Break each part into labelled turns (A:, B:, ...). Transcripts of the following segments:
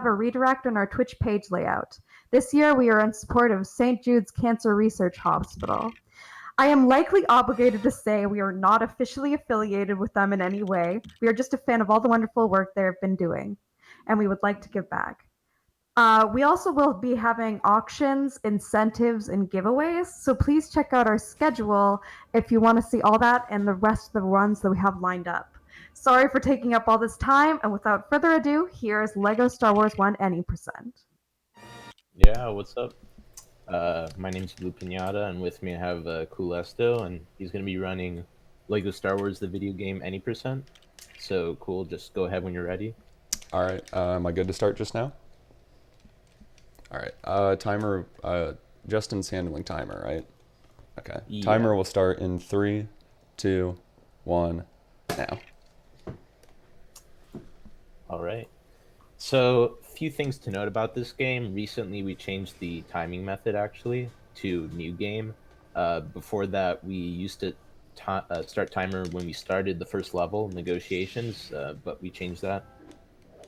A: a redirect on our Twitch page layout. This year we are in support of St. Jude's Cancer Research Hospital. I am likely obligated to say we are not officially affiliated with them in any way. We are just a fan of all the wonderful work they have been doing, and we would like to give back. We also will be having auctions, incentives, and giveaways, so please check out our schedule if you want to see all that and the rest of the runs that we have lined up. Sorry for taking up all this time, and without further ado, here is LEGO Star Wars 1 Any Percent.
B: Yeah, what's up? My name's BluePinata, and with me I have Coolestto, and he's going to be running LEGO Star Wars, the video game, any percent. So, cool, just go ahead when you're ready.
C: All right, am I good to start just now? All right, timer, Justin's handling timer, right? Okay,
B: Yeah.
C: Timer will start in 3, 2, 1, now.
B: All right. So, a few things to note about this game. Recently, we changed the timing method, actually, to new game. Before that, we used to start timer when we started the first level, negotiations, but we changed that.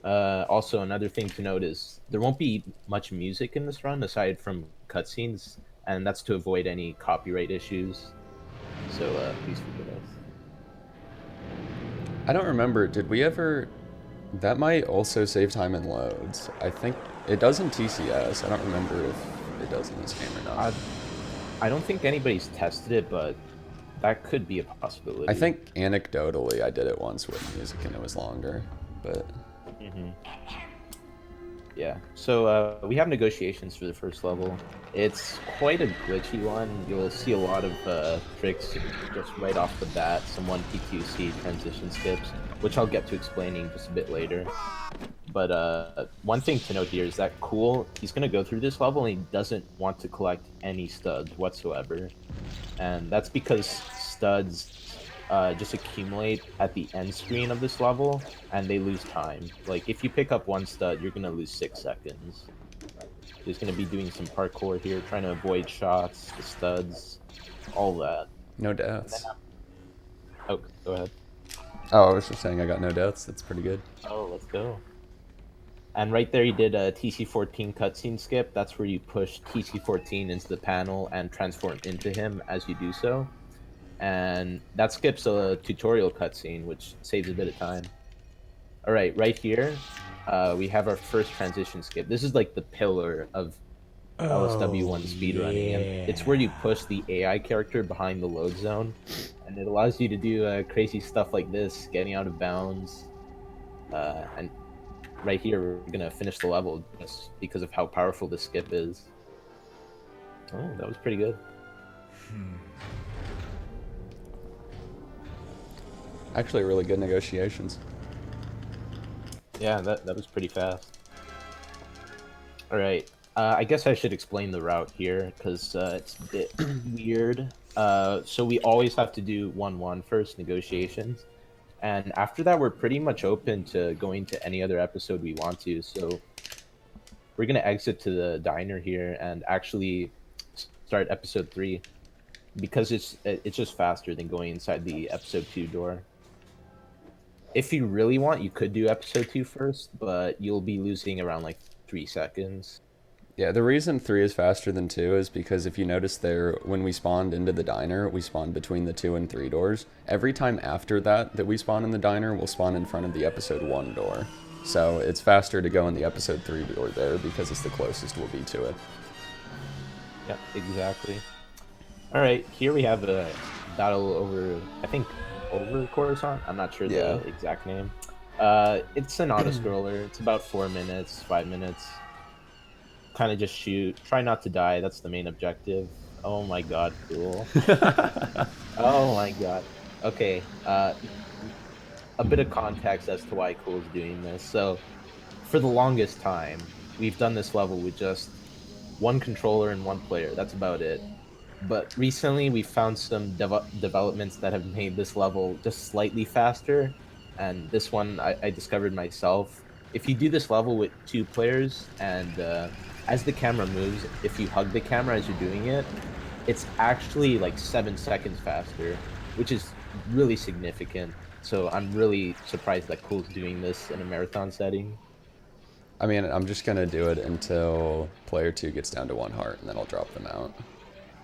B: Also, another thing to note is there won't be much music in this run aside from cutscenes, and that's to avoid any copyright issues. So please forgive us.
C: I don't remember, did we ever... That might also save time in loads. I think it does in TCS. I don't remember if it does in this game or not.
B: I don't think anybody's tested it, but that could be a possibility.
C: I think anecdotally I did it once with music and it was longer, but...
B: Yeah, so we have negotiations for the first level. It's quite a glitchy one. You'll see a lot of tricks just right off the bat, some 1PQC transition skips, which I'll get to explaining just a bit later. But one thing to note here is that Cool, he's going to go through this level and he doesn't want to collect any studs whatsoever. And that's because studs just accumulate at the end screen of this level, and they lose time. Like, if you pick up one stud, you're gonna lose 6 seconds. He's gonna be doing some parkour here, trying to avoid shots, the studs, all that.
C: No deaths.
B: Oh, go ahead.
C: Oh, I was just saying I got no deaths. That's pretty good.
B: Oh, let's go. And right there, he did a TC-14 cutscene skip. That's where you push TC-14 into the panel and transform into him as you do so. And that skips a tutorial cutscene, which saves a bit of time. All right, right here, we have our first transition skip. This is like the pillar of LSW1 speedrunning, and it's where you push the AI character behind the load zone, and it allows you to do crazy stuff like this, getting out of bounds. And right here, we're gonna finish the level just because of how powerful this skip is. Oh, that was pretty good.
C: Actually, really good negotiations.
B: Yeah, that was pretty fast. All right, I guess I should explain the route here because it's a bit weird. So we always have to do 1-1 first, negotiations. And after that, we're pretty much open to going to any other episode we want to. So we're going to exit to the diner here and actually start episode 3 because it's just faster than going inside the episode 2 door. If you really want, you could do episode 2 first, but you'll be losing around like 3 seconds.
C: Yeah, the reason 3 is faster than 2 is because if you notice there, when we spawned into the diner, we spawned between the 2 and 3 doors. Every time after that we spawn in the diner, we'll spawn in front of the episode 1 door. So it's faster to go in the episode 3 door there because it's the closest we'll be to it.
B: Yep, exactly. All right, here we have a battle over, I think, over Coruscant. I'm not sure the exact name. It's an auto-scroller. It's about 4 minutes, 5 minutes. Kind of just shoot. Try not to die. That's the main objective. Oh my god, cool. Oh my god. Okay, a bit of context as to why Cool's doing this. So, for the longest time, we've done this level with just one controller and one player. That's about it. But recently, we found some developments that have made this level just slightly faster. And this one I discovered myself. If you do this level with 2 players, and as the camera moves, if you hug the camera as you're doing it, it's actually like 7 seconds faster, which is really significant. So I'm really surprised that Cool's doing this in a marathon setting.
C: I mean, I'm just gonna do it until player 2 gets down to 1 heart, and then I'll drop them out.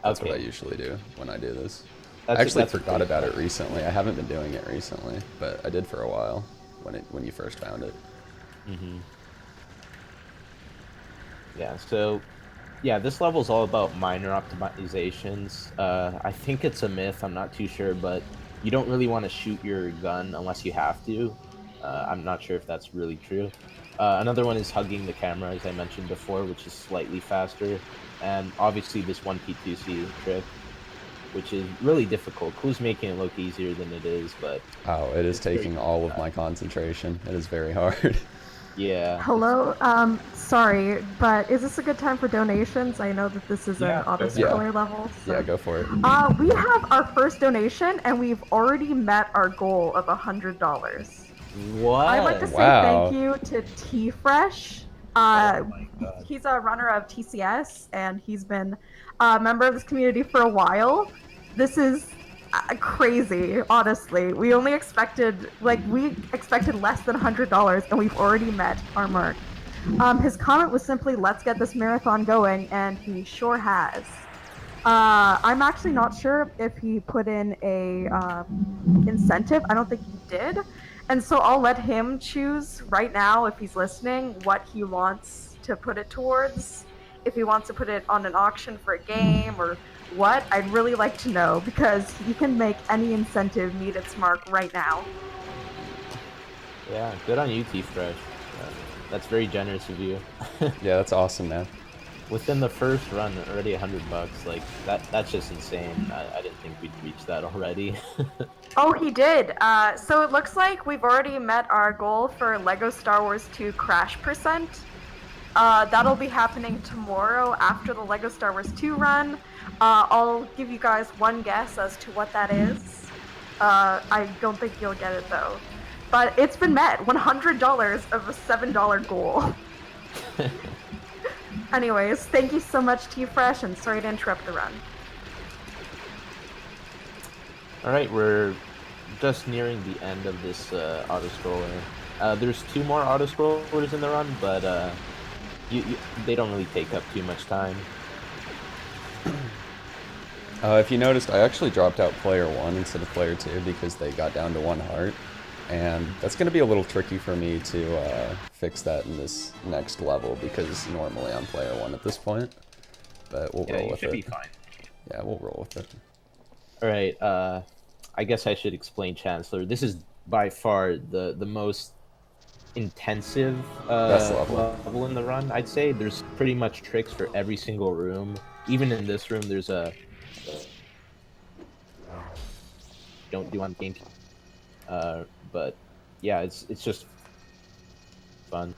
C: That's what I usually do when I do this. I actually forgot about it recently. I haven't been doing it recently, but I did for a while when you first found it.
B: Mm-hmm. Yeah, so yeah, this level is all about minor optimizations. I think it's a myth, I'm not too sure, but you don't really want to shoot your gun unless you have to. I'm not sure if that's really true. Another one is hugging the camera, as I mentioned before, which is slightly faster. And obviously this 1P2C trick, which is really difficult. Cool's making it look easier than it is, but...
C: Oh, it is taking all of my concentration. It is very hard.
B: Yeah.
A: Hello, sorry, but is this a good time for donations? I know that this is an auto-scroller level. So.
C: Yeah, go for it.
A: We have our first donation, and we've already met our goal of $100.
B: What?
A: I'd like to say thank you to T-Fresh. He's a runner of TCS, and he's been a member of this community for a while. This is crazy, honestly. We expected less than $100, and we've already met our mark. His comment was simply, "Let's get this marathon going," and he sure has. I'm actually not sure if he put in a incentive. I don't think he did. And so I'll let him choose right now, if he's listening, what he wants to put it towards. If he wants to put it on an auction for a game or what, I'd really like to know, because he can make any incentive meet its mark right now.
B: Yeah, good on you, T-Fresh. That's very generous of you.
C: Yeah, that's awesome, man.
B: Within the first run, already $100. Like that's just insane. I didn't think we'd reach that already.
A: Oh, he did. So it looks like we've already met our goal for LEGO Star Wars 2 Crash %. That'll be happening tomorrow after the LEGO Star Wars 2 run. I'll give you guys one guess as to what that is. I don't think you'll get it though. But it's been met. $100 of a $7 goal. Anyways, thank you so much, T-Fresh, and sorry to interrupt the run.
B: Alright, we're just nearing the end of this auto-scroller. There's 2 more auto-scrollers in the run, but they don't really take up too much time.
C: If you noticed, I actually dropped out player 1 instead of player 2 because they got down to 1 heart. And that's going to be a little tricky for me to fix that in this next level, because normally I'm player 1 at this point. But we'll roll with it.
B: Be fine.
C: Yeah, we'll roll with it.
B: Alright, I guess I should explain Chancellor. This is by far the most intensive level in the run, I'd say. There's pretty much tricks for every single room. Even in this room, there's a... don't do on game. But yeah, it's just fun.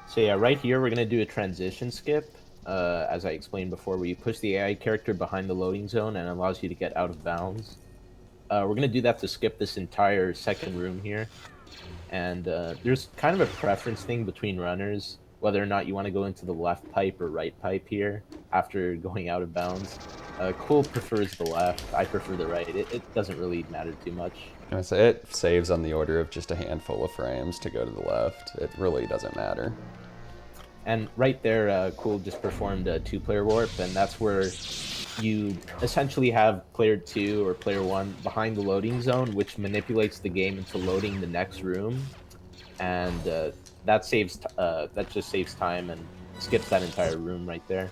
B: So yeah, right here we're gonna do a transition skip, as I explained before, where you push the AI character behind the loading zone and it allows you to get out of bounds. We're gonna do that to skip this entire second room here. And there's kind of a preference thing between runners, whether or not you want to go into the left pipe or right pipe here after going out of bounds. Cool prefers the left, I prefer the right. It doesn't really matter too much.
C: I say it saves on the order of just a handful of frames to go to the left. It really doesn't matter.
B: And right there, Cool just performed a 2-player warp, and that's where you essentially have player 2 or player 1 behind the loading zone, which manipulates the game into loading the next room, and that just saves time and skips that entire room right there.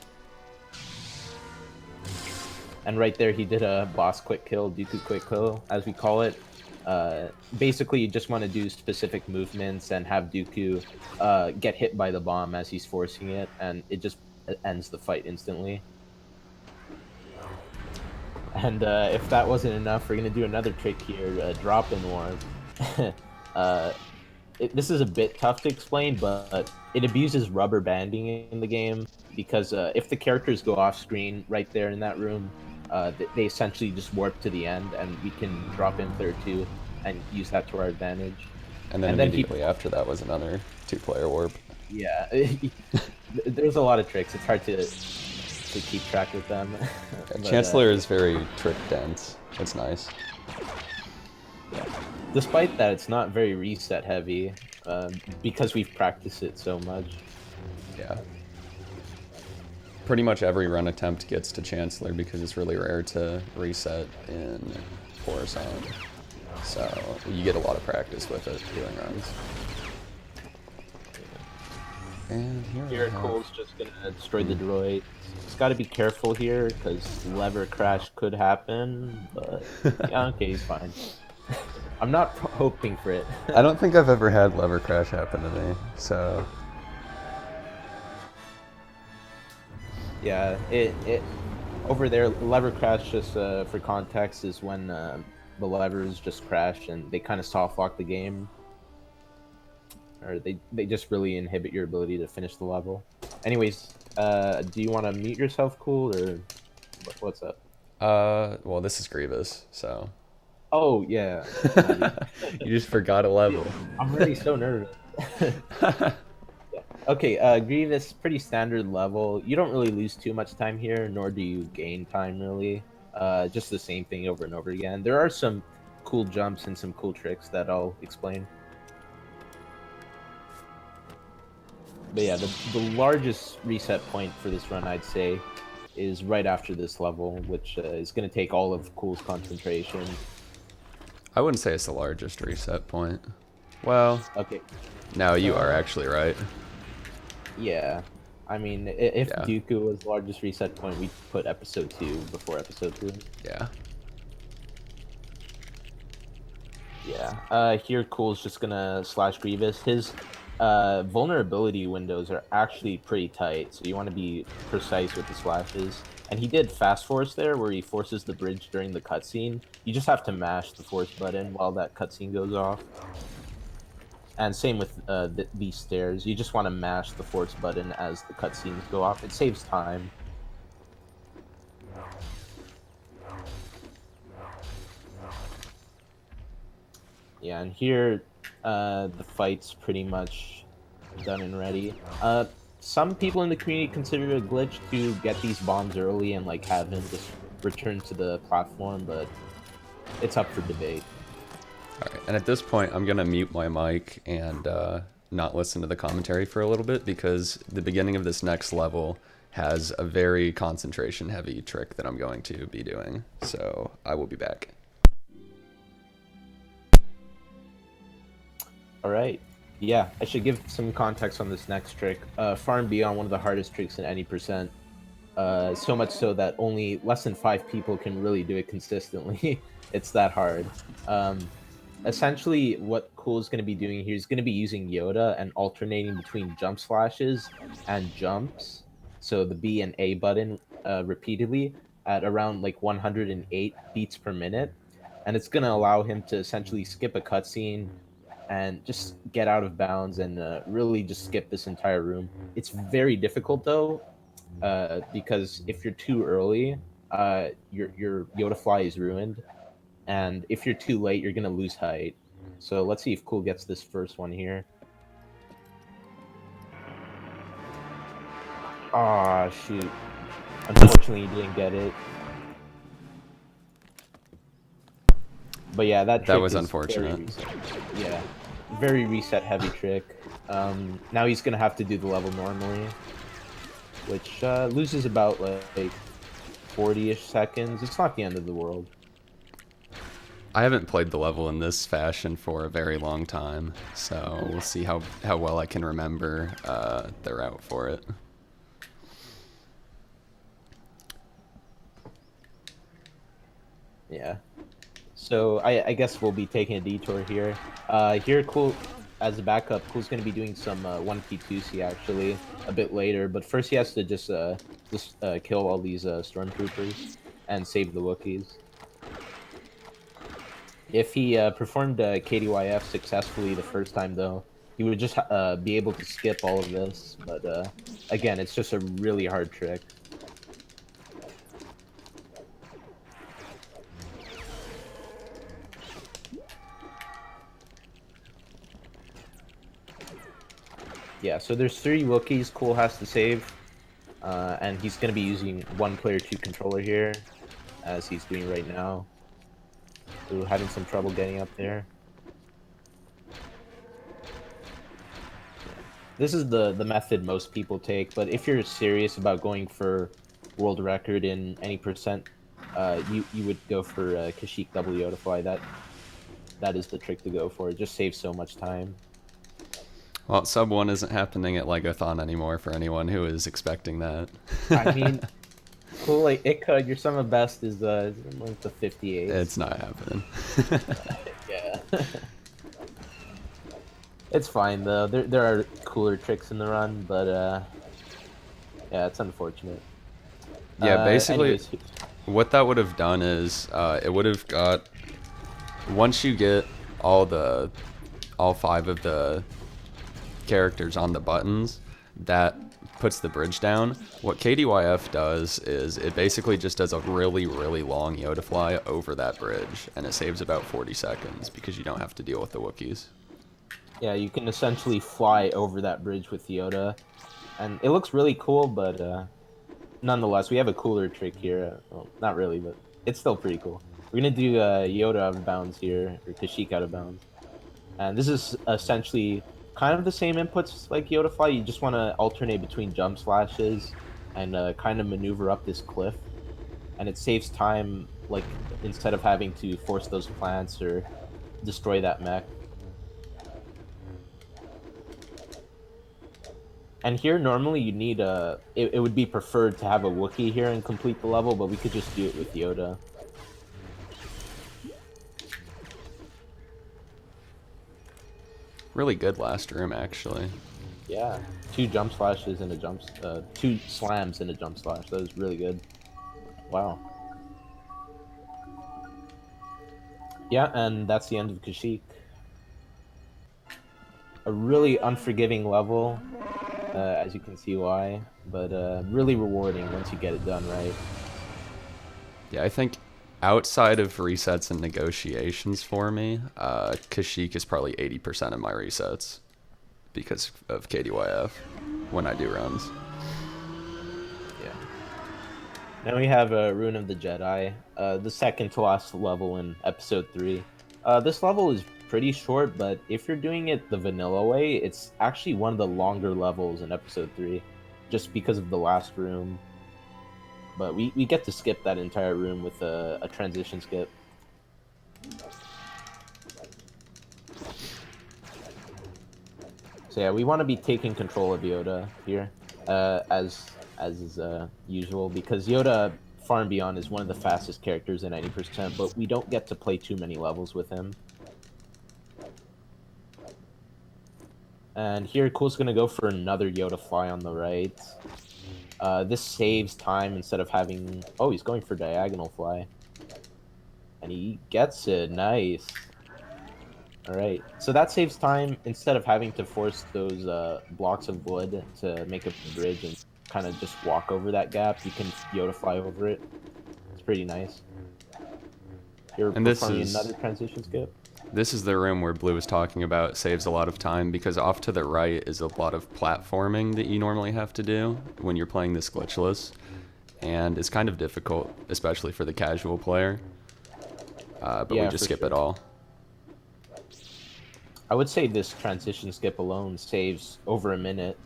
B: And right there, he did a boss quick kill, Dooku quick kill, as we call it. Basically, you just want to do specific movements and have Dooku get hit by the bomb as he's forcing it, and it just ends the fight instantly. And if that wasn't enough, we're going to do another trick here, drop-in warp. This is a bit tough to explain, but it abuses rubber banding in the game, because if the characters go off screen right there in that room, they essentially just warp to the end, and we can drop in player 2 and use that to our advantage.
C: And then immediately after that was another 2-player warp.
B: Yeah, there's a lot of tricks. It's hard to to keep track with them. But,
C: Chancellor is very trick dense. It's nice.
B: Yeah. Despite that, it's not very reset heavy because we've practiced it so much.
C: Yeah. Pretty much every run attempt gets to Chancellor because it's really rare to reset in Coruscant. So you get a lot of practice with it doing runs. And
B: Here, Cole's just gonna destroy the droid. He's got to be careful here because lever crash could happen. But yeah, okay, he's fine. I'm not hoping for it.
C: I don't think I've ever had lever crash happen to me, so...
B: Yeah, it over there, lever crash, just for context, is when the levers just crash and they kind of soft lock the game. Or they just really inhibit your ability to finish the level. Anyways, do you want to mute yourself, Cool, or what's up?
C: Well, this is Grievous, so...
B: Oh, yeah.
C: You just forgot a level.
B: I'm already so nervous. Yeah. Okay, Grievous, pretty standard level. You don't really lose too much time here, nor do you gain time, really. Just the same thing over and over again. There are some cool jumps and some cool tricks that I'll explain. But yeah, the largest reset point for this run, I'd say, is right after this level, which is going to take all of Cool's concentration.
C: I wouldn't say it's the largest reset point. Well,
B: Okay.
C: no, you are actually right.
B: Yeah. I mean, if
C: Yeah.
B: Dooku was the largest reset point, we'd put episode 2 before episode 3.
C: Yeah.
B: Yeah. Here, Cool's just gonna slash Grievous. His vulnerability windows are actually pretty tight, so you want to be precise with the slashes. And he did fast force there, where he forces the bridge during the cutscene. You just have to mash the force button while that cutscene goes off. And same with these stairs. You just want to mash the force button as the cutscenes go off. It saves time. Yeah, and here, the fight's pretty much done and ready. Some people in the community consider it a glitch to get these bombs early and like have him just return to the platform, but it's up for debate.
C: Alright, and at this point, I'm gonna mute my mic and not listen to the commentary for a little bit because the beginning of this next level has a very concentration-heavy trick that I'm going to be doing. So I will be back.
B: All right. Yeah, I should give some context on this next trick. Far and beyond one of the hardest tricks in any percent. So much so that only less than 5 people can really do it consistently. It's that hard. Essentially, what Cool is going to be doing here is going to be using Yoda and alternating between jump slashes and jumps. So the B and A button repeatedly at around like 108 beats per minute. And it's going to allow him to essentially skip a cutscene and just get out of bounds and really just skip this entire room. It's very difficult though, because if you're too early, your Yoda fly is ruined, and if you're too late, you're gonna lose height. So let's see if Cool gets this first one here. Ah, shoot. Unfortunately, he didn't get it. But yeah, that trick
C: was
B: is
C: unfortunate.
B: Yeah, very reset heavy trick. Now he's gonna have to do the level normally, which loses about like 40-ish seconds. It's not the end of the world.
C: I haven't played the level in this fashion for a very long time, so we'll see how well I can remember the route for it.
B: Yeah. So I guess we'll be taking a detour here. Here, Cool, as a backup, Cool's going to be doing some 1P2C actually a bit later, but first he has to just kill all these stormtroopers and save the Wookiees. If he performed KDYF successfully the first time, though, he would just be able to skip all of this. But again, it's just a really hard trick. Yeah, so there's 3 Wookiees Cool has to save. And he's going to be using 1-player 2 controller here, as he's doing right now. Ooh, having some trouble getting up there. This is the method most people take, but if you're serious about going for world record in any percent, you would go for Kashyyyk double Yoda fly. That is the trick to go for. It just saves so much time.
C: Well, sub 1 isn't happening at LEGOthon anymore for anyone who is expecting that.
B: I mean, cool, like, it could. Your sum of best is like the 58.
C: It's not happening.
B: Yeah. It's fine, though. There are cooler tricks in the run, but, yeah, it's unfortunate.
C: Yeah, basically,
B: anyways,
C: what that would have done is, it would have got, once you get all 5 of the characters on the buttons, that puts the bridge down. What KDYF does is it basically just does a really, really long Yoda fly over that bridge, and it saves about 40 seconds because you don't have to deal with the Wookiees.
B: yeah, you can essentially fly over that bridge with Yoda, and it looks really cool, but nonetheless, we have a cooler trick here. Well, not really, but it's still pretty cool. We're gonna do Yoda out of bounds here, or Kashyyyk out of bounds. And this is essentially kind of the same inputs like Yoda fly. You just want to alternate between jump slashes and kind of maneuver up this cliff. And it saves time, like, instead of having to force those plants or destroy that mech. And here, normally you need it would be preferred to have a Wookiee here and complete the level, but we could just do it with Yoda.
C: Really good last room, actually.
B: Yeah, 2 jump slashes and a 2 slams and a jump slash. That was really good. Wow. Yeah, and that's the end of Kashyyyk. A really unforgiving level, as you can see why, but really rewarding once you get it done right.
C: Yeah, I think outside of resets and negotiations for me, Kashyyyk is probably 80% of my resets because of KDYF when I do runs.
B: Yeah. Now we have Ruin of the Jedi, the second to last level in episode 3. This level is pretty short, but if you're doing it the vanilla way, it's actually one of the longer levels in episode 3, just because of the last room. But we get to skip that entire room with a transition skip. So yeah, we want to be taking control of Yoda here, as is usual, because Yoda Far and Beyond is one of the fastest characters in 90%, but we don't get to play too many levels with him. And here, Cool's gonna go for another Yoda fly on the right. This saves time instead of having... Oh, he's going for diagonal fly. And he gets it. Nice. Alright, so that saves time instead of having to force those blocks of wood to make a bridge and kind of just walk over that gap. You can Yoda fly over it. It's pretty nice. You're performing another transition skip.
C: This is the room where Blue was talking about saves a lot of time because off to the right is a lot of platforming that you normally have to do when you're playing this glitchless, and it's kind of difficult, especially for the casual player. But yeah, we just skip it all.
B: I would say this transition skip alone saves over a minute.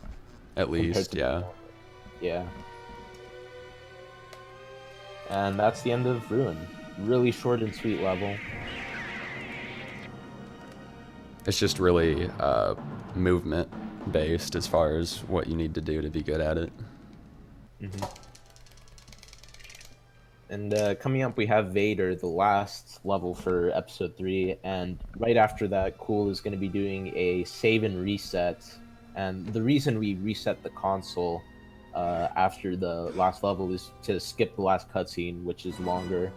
C: At least, yeah.
B: Yeah. And that's the end of Ruin. Really short and sweet level.
C: It's just really movement based as far as what you need to do to be good at it.
B: Mm-hmm. And coming up, we have Vader, the last level for episode 3, and right after that, Cool is going to be doing a save and reset. And the reason we reset the console after the last level is to skip the last cutscene, which is longer.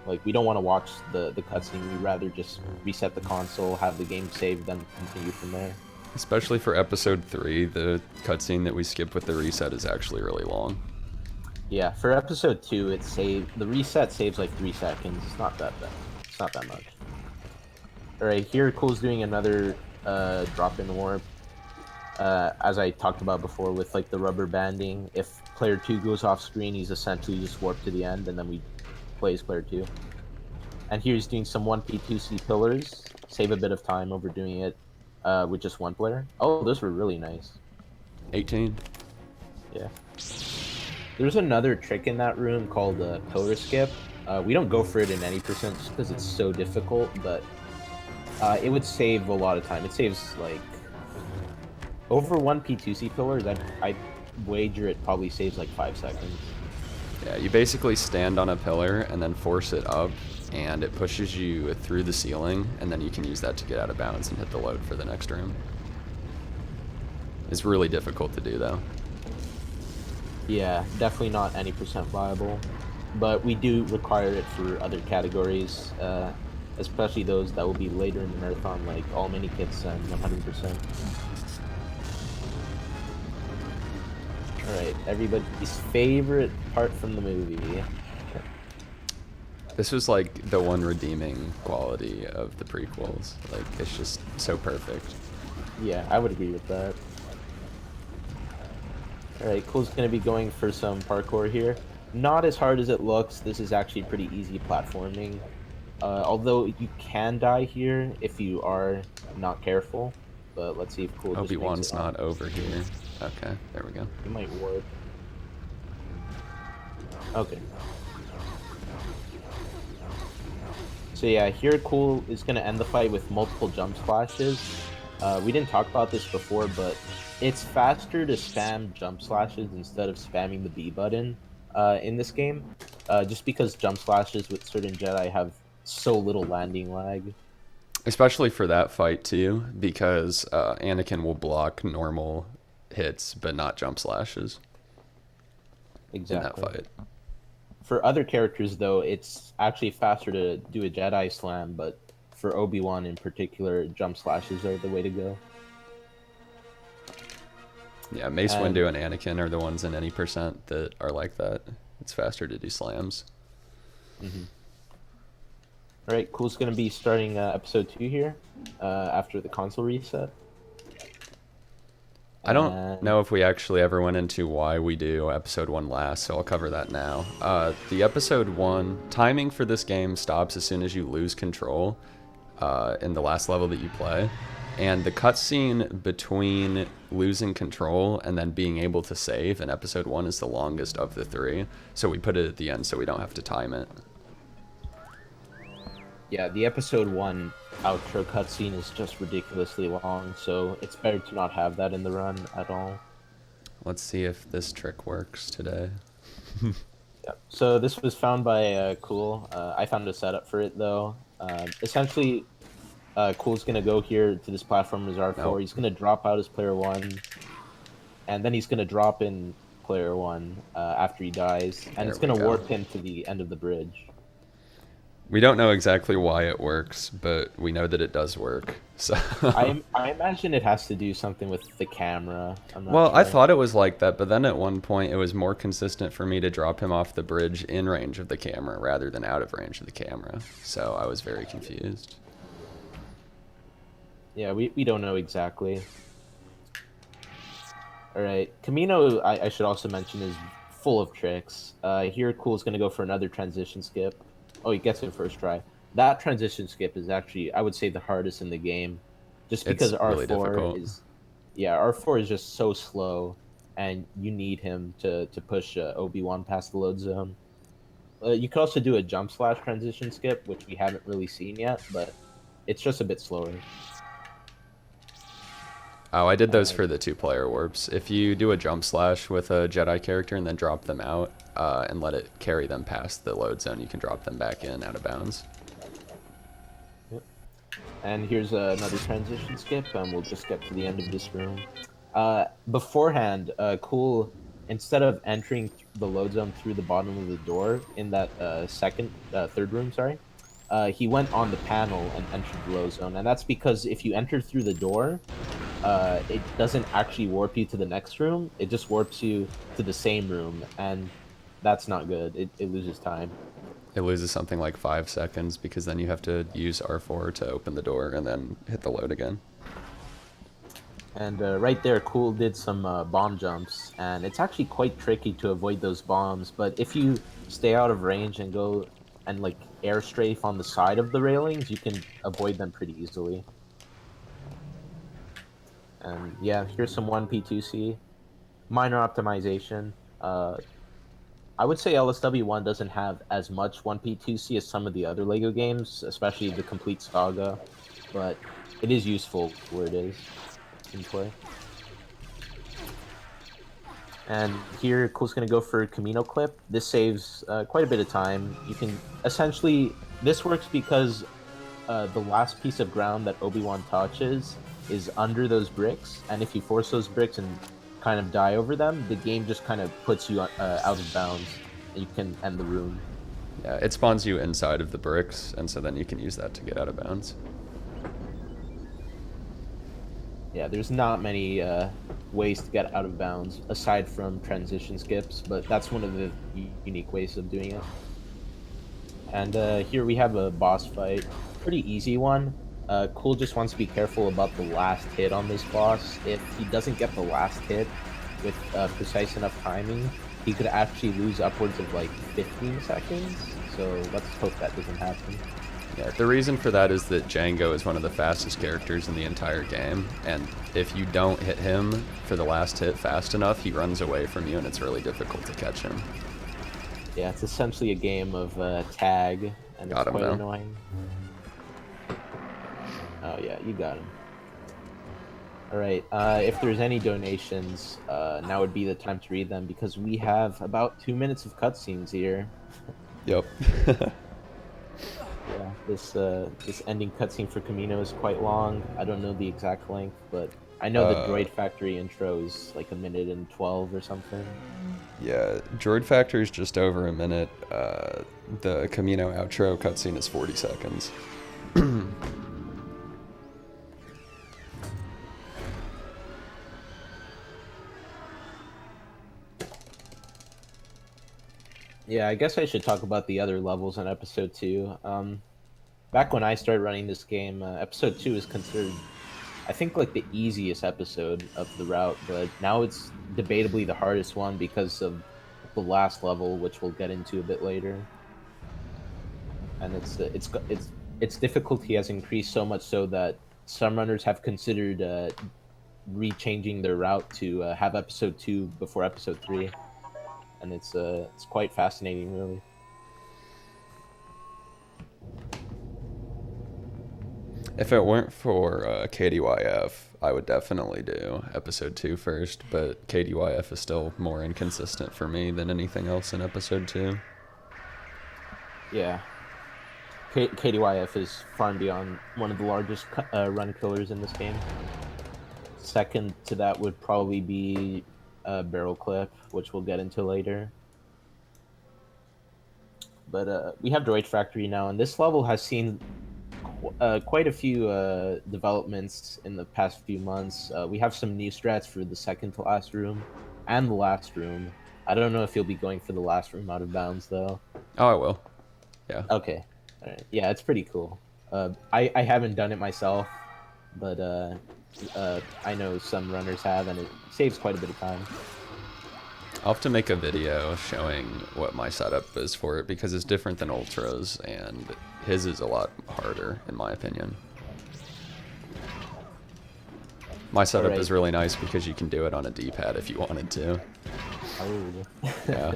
B: Like, we don't want to watch the cutscene. We'd rather just reset the console, have the game saved, then continue from there.
C: Especially for episode 3, the cutscene that we skip with the reset is actually really long.
B: Yeah, for episode 2, the reset saves like 3 seconds. It's not that bad. It's not that much. Alright, here Cool's doing another drop-in warp. as I talked about before with like the rubber banding. If player 2 goes off screen, he's essentially just warped to the end, and then we play as player 2. And here he's doing some 1P2C pillars. Save a bit of time over doing it with just one player. Oh, those were really nice.
C: 18.
B: Yeah. There's another trick in that room called pillar skip. We don't go for it in any percent just because it's so difficult, but it would save a lot of time. It saves like over 1P2C pillars. I wager it probably saves like 5 seconds.
C: Yeah, you basically stand on a pillar and then force it up, and it pushes you through the ceiling, and then you can use that to get out of bounds and hit the load for the next room. It's really difficult to do, though.
B: Yeah, definitely not any percent viable, but we do require it for other categories, especially those that will be later in the marathon, like all mini kits and 100%. Alright, everybody's favorite part from the movie.
C: This was like the one redeeming quality of the prequels. Like, it's just so perfect.
B: Yeah, I would agree with that. Alright, Cool's gonna be going for some parkour here. Not as hard as it looks. This is actually pretty easy platforming. Although you can die here if you are not careful. But let's see if Cool just makes
C: Obi-Wan's
B: it
C: not
B: up.
C: over here. Okay, there we go.
B: He might warp. Okay. So yeah, here Cool is going to end the fight with multiple jump splashes. We didn't talk about this before, but it's faster to spam jump slashes instead of spamming the B button in this game. Just because jump slashes with certain Jedi have so little landing lag.
C: Especially for that fight, too, because Anakin will block normal hits, but not jump slashes
B: Exactly.
C: in that fight.
B: For other characters, though, it's actually faster to do a Jedi slam, but for Obi-Wan in particular, jump slashes are the way to go.
C: Yeah, Mace Windu and Anakin are the ones in any percent that are like that. It's faster to do slams.
B: Mm-hmm. Alright, Cool's going to be starting episode 2 here, after the console reset.
C: I don't know if we actually ever went into why we do episode 1 last, so I'll cover that now. The episode 1 timing for this game stops as soon as you lose control in the last level that you play. And the cutscene between losing control and then being able to save in episode 1 is the longest of the 3. So we put it at the end so we don't have to time it.
B: Yeah, the episode 1 outro cutscene is just ridiculously long, so it's better to not have that in the run at all.
C: Let's see if this trick works today.
B: Yeah. So this was found by Cool. I found a setup for it, though. Essentially, Cool's going to go here to this platform as R4.
C: Nope.
B: He's going to drop out as player 1, and then he's going to drop in player 1 after he dies, and it's going to warp him to the end of the bridge.
C: We don't know exactly why it works, but we know that it does work. So
B: I imagine it has to do something with the camera. I'm not
C: well,
B: sure.
C: I thought it was like that, but then at one point it was more consistent for me to drop him off the bridge in range of the camera rather than out of range of the camera. So I was very confused.
B: Yeah, we don't know exactly. Alright, Camino, I should also mention, is full of tricks. Here, Cool's going to go for another transition skip. Oh, he gets it first try. That transition skip is actually, I would say, the hardest in the game. Just because
C: It's
B: R4
C: really difficult.
B: Yeah, R4 is just so slow, and you need him to push Obi-Wan past the load zone. You could also do a jump slash transition skip, which we haven't really seen yet, but it's just a bit slower.
C: Oh, I did those for the 2-player warps. If you do a jump slash with a Jedi character and then drop them out and let it carry them past the load zone, you can drop them back in out of bounds.
B: Yep. And here's another transition skip, and we'll just get to the end of this room. Beforehand, Cool, instead of entering the load zone through the bottom of the door in that third room, he went on the panel and entered the load zone. And that's because if you enter through the door, it doesn't actually warp you to the next room. It just warps you to the same room, and that's not good. It loses time.
C: It loses something like 5 seconds because then you have to use R4 to open the door and then hit the load again.
B: And right there, Cool did some bomb jumps, and it's actually quite tricky to avoid those bombs. But if you stay out of range and go and like air strafe on the side of the railings, you can avoid them pretty easily. And yeah, here's some 1P2C. Minor optimization. I would say LSW1 doesn't have as much 1P2C as some of the other LEGO games, especially the Complete Saga, but it is useful where it is in play. And here, Cool's going to go for Camino Clip. This saves quite a bit of time. You can essentially, this works because the last piece of ground that Obi-Wan touches is under those bricks, and if you force those bricks and kind of die over them, the game just kind of puts you out of bounds, and you can end the room.
C: Yeah, it spawns you inside of the bricks, and so then you can use that to get out of bounds.
B: Yeah, there's not many ways to get out of bounds aside from transition skips, but that's one of the unique ways of doing it. And here we have a boss fight. Pretty easy one. Cool just wants to be careful about the last hit on this boss. If he doesn't get the last hit with precise enough timing, he could actually lose upwards of like 15 seconds. So let's hope that doesn't happen.
C: Yeah, the reason for that is that Django is one of the fastest characters in the entire game, and if you don't hit him for the last hit fast enough, he runs away from you, and it's really difficult to catch him.
B: Yeah, it's essentially a game of tag, and it's quite annoying. Oh yeah, you got him. Alright, if there's any donations, now would be the time to read them, because we have about 2 minutes of cutscenes here.
C: Yep.
B: Yeah, this ending cutscene for Camino is quite long. I don't know the exact length, but I know the Droid Factory intro is like 1:12 or something.
C: Yeah, Droid Factory is just over a minute. The Camino outro cutscene is 40 seconds.
B: Yeah, I guess I should talk about the other levels in Episode 2. Back when I started running this game, Episode 2 is considered, I think, like the easiest episode of the route, but now it's debatably the hardest one because of the last level, which we'll get into a bit later. And its difficulty has increased so much so that some runners have considered rechanging their route to have Episode 2 before Episode 3, and it's quite fascinating, really.
C: If it weren't for KDYF, I would definitely do Episode 2 first, but KDYF is still more inconsistent for me than anything else in Episode 2.
B: Yeah. KDYF is far and beyond one of the largest run killers in this game. Second to that would probably be Barrel Clip, which we'll get into later. But we have Droid Factory now, and this level has seen quite a few developments in the past few months. We have some new strats for the second to last room and the last room. I don't know if you'll be going for the last room out of bounds, though.
C: Oh, I will. Yeah.
B: Okay. All right. Yeah, it's pretty cool. I haven't done it myself, but I know some runners have, and it saves quite a bit of time.
C: I'll have to make a video showing what my setup is for it, because it's different than Ultra's, and his is a lot harder, in my opinion. My setup is really nice because you can do it on a D-pad if you wanted to.
B: Oh.
C: Yeah.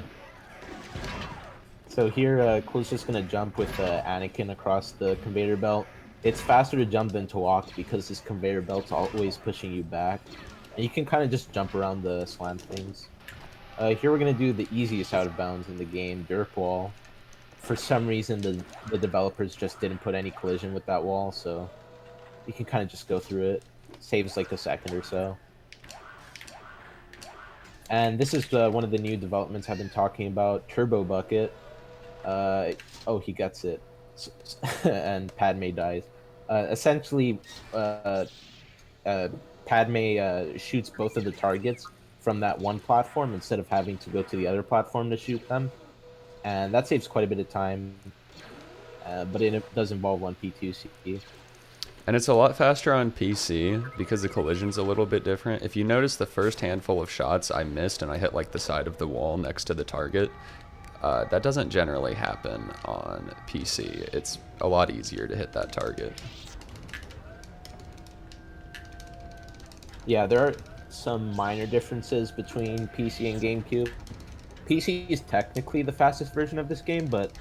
B: So here, Cool's just going to jump with Anakin across the conveyor belt. It's faster to jump than to walk because this conveyor belt's always pushing you back. And you can kind of just jump around the slam things. Here we're going to do the easiest out of bounds in the game, Dirt Wall. For some reason, the developers just didn't put any collision with that wall, so you can kind of just go through it. Saves like a second or so. And this is one of the new developments I've been talking about, Turbo Bucket. Oh, he gets it. And Padme dies. Essentially, Padme shoots both of the targets from that one platform instead of having to go to the other platform to shoot them. And that saves quite a bit of time, but it does involve 1P2C.
C: And it's a lot faster on PC because the collision's a little bit different. If you notice the first handful of shots I missed and I hit like the side of the wall next to the target, that doesn't generally happen on PC. It's a lot easier to hit that target.
B: Yeah, there are some minor differences between PC and GameCube. PC is technically the fastest version of this game, but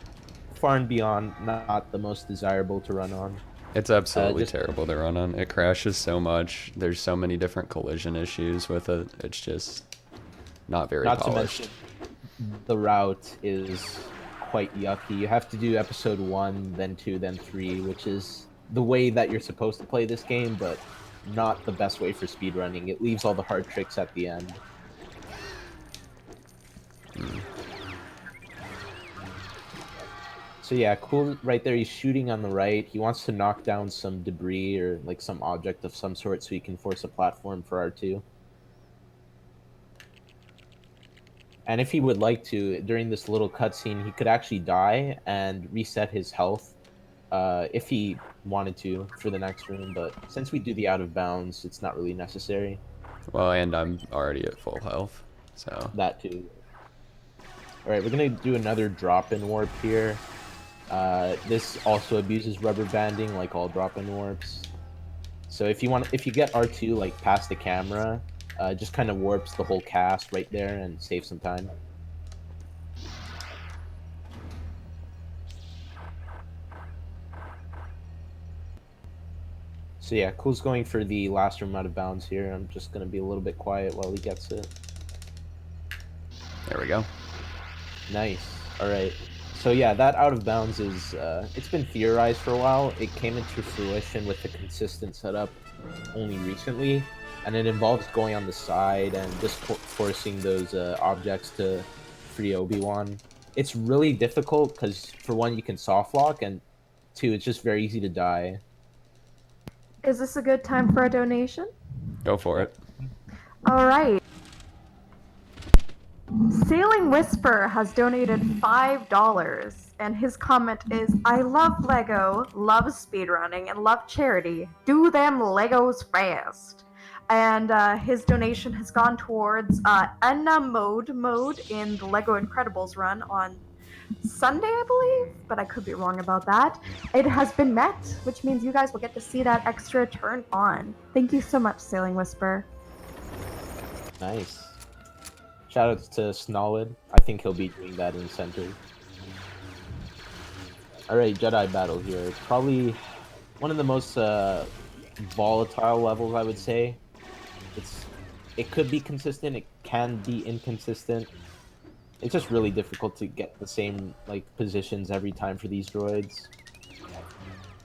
B: far and beyond not the most desirable to run on.
C: It's absolutely terrible to run on. It crashes so much. There's so many different collision issues with it. It's just not very polished.
B: To mention, the route is quite yucky. You have to do episode 1, then 2, then 3, which is the way that you're supposed to play this game, but not the best way for speedrunning. It leaves all the hard tricks at the end. So yeah, cool right there. He's shooting on the right. He wants to knock down some debris or like some object of some sort so he can force a platform for R2. And if he would like to, during this little cutscene, he could actually die and reset his health if he wanted to for the next room. But since we do the out of bounds, it's not really necessary.
C: Well, and I'm already at full health, so...
B: That too. Alright, we're going to do another drop-in warp here. This also abuses rubber banding like all drop-in warps. So if you get R2 like past the camera, just kind of warps the whole cast right there and saves some time. So yeah, Cool's going for the last room out of bounds here. I'm just going to be a little bit quiet while he gets it.
C: There we go.
B: Nice. Alright. So yeah, that out of bounds is, it's been theorized for a while. It came into fruition with the consistent setup only recently, and it involves going on the side and just forcing those objects to free Obi-Wan. It's really difficult because, for one, you can soft lock, and two, it's just very easy to die.
A: Is this a good time for a donation?
C: Go for it.
A: All right. Sailing Whisper has donated $5, and his comment is, I love Lego, love speedrunning, and love charity. Do them Legos fast. And his donation has gone towards Enna mode in the Lego Incredibles run on Sunday, I believe, but I could be wrong about that. It has been met, which means you guys will get to see that extra turn on. Thank you so much, Sailing Whisper.
B: Nice. Shoutouts to Snolid. I think he'll be doing that in center. Alright, Jedi battle here. It's probably one of the most volatile levels, I would say. It could be consistent, it can be inconsistent. It's just really difficult to get the same like positions every time for these droids.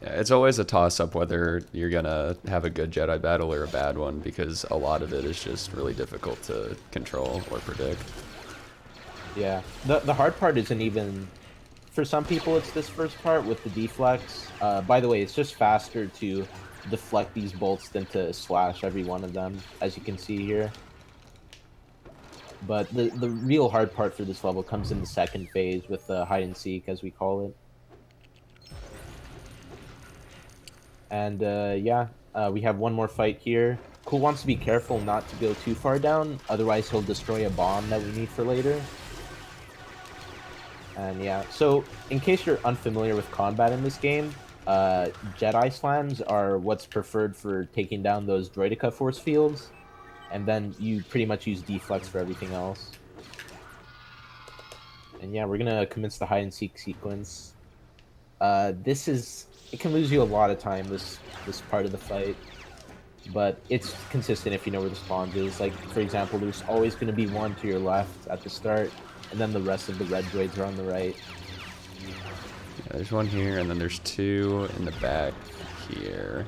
C: Yeah, it's always a toss-up whether you're gonna have a good Jedi battle or a bad one, because a lot of it is just really difficult to control or predict.
B: Yeah, the hard part isn't even... For some people, it's this first part with the deflects. By the way, it's just faster to deflect these bolts than to slash every one of them, as you can see here. But the real hard part for this level comes in the second phase with the hide and seek, as we call it. And yeah, we have one more fight here. Cool wants to be careful not to go too far down, otherwise he'll destroy a bomb that we need for later. And yeah, so in case you're unfamiliar with combat in this game, Jedi slams are what's preferred for taking down those droidica force fields, and then you pretty much use deflects for everything else. And yeah, we're gonna commence the hide and seek sequence. It can lose you a lot of time, this part of the fight, but it's consistent if you know where the spawns is. Like, for example, there's always going to be one to your left at the start, and then the rest of the red droids are on the right.
C: Yeah, there's one here, and then there's two in the back here,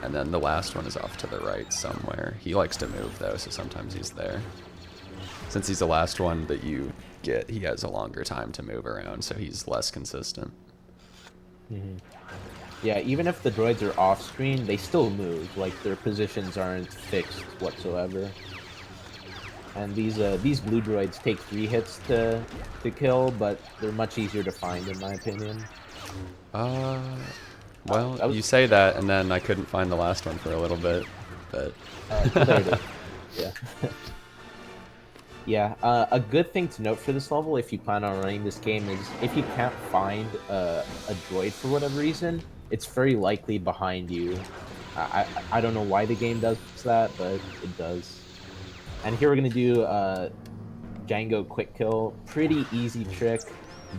C: and then the last one is off to the right somewhere. He likes to move, though, so sometimes he's there. Since he's the last one that you get, he has a longer time to move around, so he's less consistent.
B: Mm-hmm. Yeah, even if the droids are off screen, they still move. Like, their positions aren't fixed whatsoever. And these blue droids take 3 hits to kill, but they're much easier to find, in my opinion.
C: Well,
B: that was
C: you say that, and then I couldn't find the last one for a little bit, but...
B: there it is. Yeah. Yeah, a good thing to note for this level, if you plan on running this game, is if you can't find a droid for whatever reason, it's very likely behind you. I don't know why the game does that, but it does. And here we're gonna do Django quick kill. Pretty easy trick,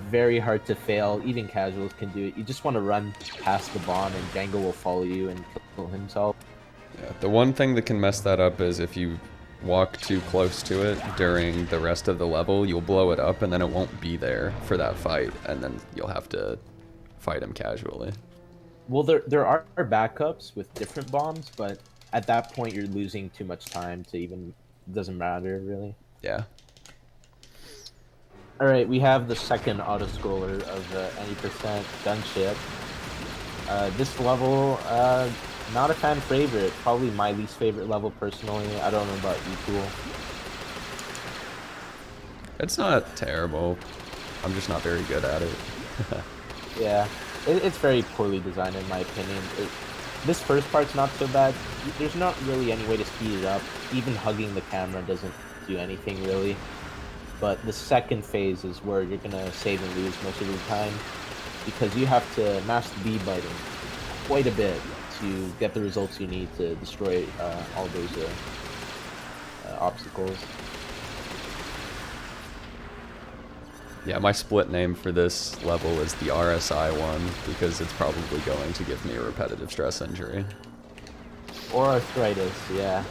B: very hard to fail. Even casuals can do it. You just want to run past the bomb, and Django will follow you and kill himself.
C: Yeah, the one thing that can mess that up is if you walk too close to it during the rest of the level, you'll blow it up and then it won't be there for that fight, and then you'll have to fight him casually.
B: Well, there are backups with different bombs, but at that point you're losing too much time to even... It doesn't matter, really.
C: Yeah.
B: Alright, we have the second auto-scroller of any percent gunship. This level, not a fan favorite. Probably my least favorite level, personally. I don't know about you, Cool.
C: It's not terrible. I'm just not very good at it.
B: Yeah, it's very poorly designed, in my opinion. This first part's not so bad. There's not really any way to speed it up. Even hugging the camera doesn't do anything, really. But the second phase is where you're gonna save and lose most of the time, because you have to mash the B button quite a bit to get the results you need to destroy all those obstacles.
C: Yeah, my split name for this level is the RSI one, because it's probably going to give me a repetitive stress injury.
B: Or arthritis, yeah.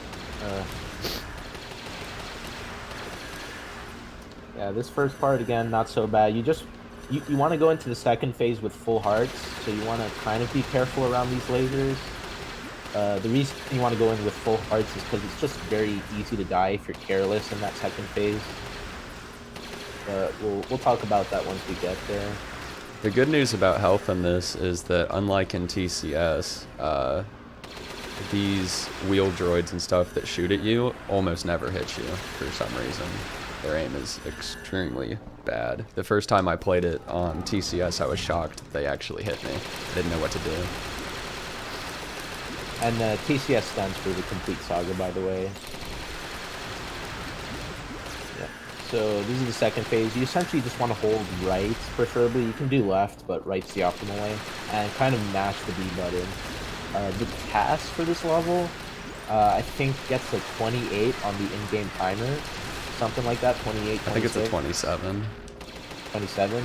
B: Yeah, this first part, again, not so bad. You want to go into the second phase with full hearts, so you want to kind of be careful around these lasers. The reason you want to go in with full hearts is because it's just very easy to die if you're careless in that second phase. But we'll talk about that once we get there.
C: The good news about health in this is that, unlike in TCS, these wheel droids and stuff that shoot at you almost never hit you for some reason. Their aim is extremely bad. The first time I played it on TCS, I was shocked that they actually hit me. I didn't know what to do.
B: And TCS stands for the Complete Saga, by the way. Yeah. So this is the second phase. You essentially just want to hold right, preferably. You can do left, but right's the optimal way. And kind of mash the B button. The task for this level, I think, gets a 28 on the in-game timer. Something like that, 28, 26.
C: I think it's a 27.
B: 27,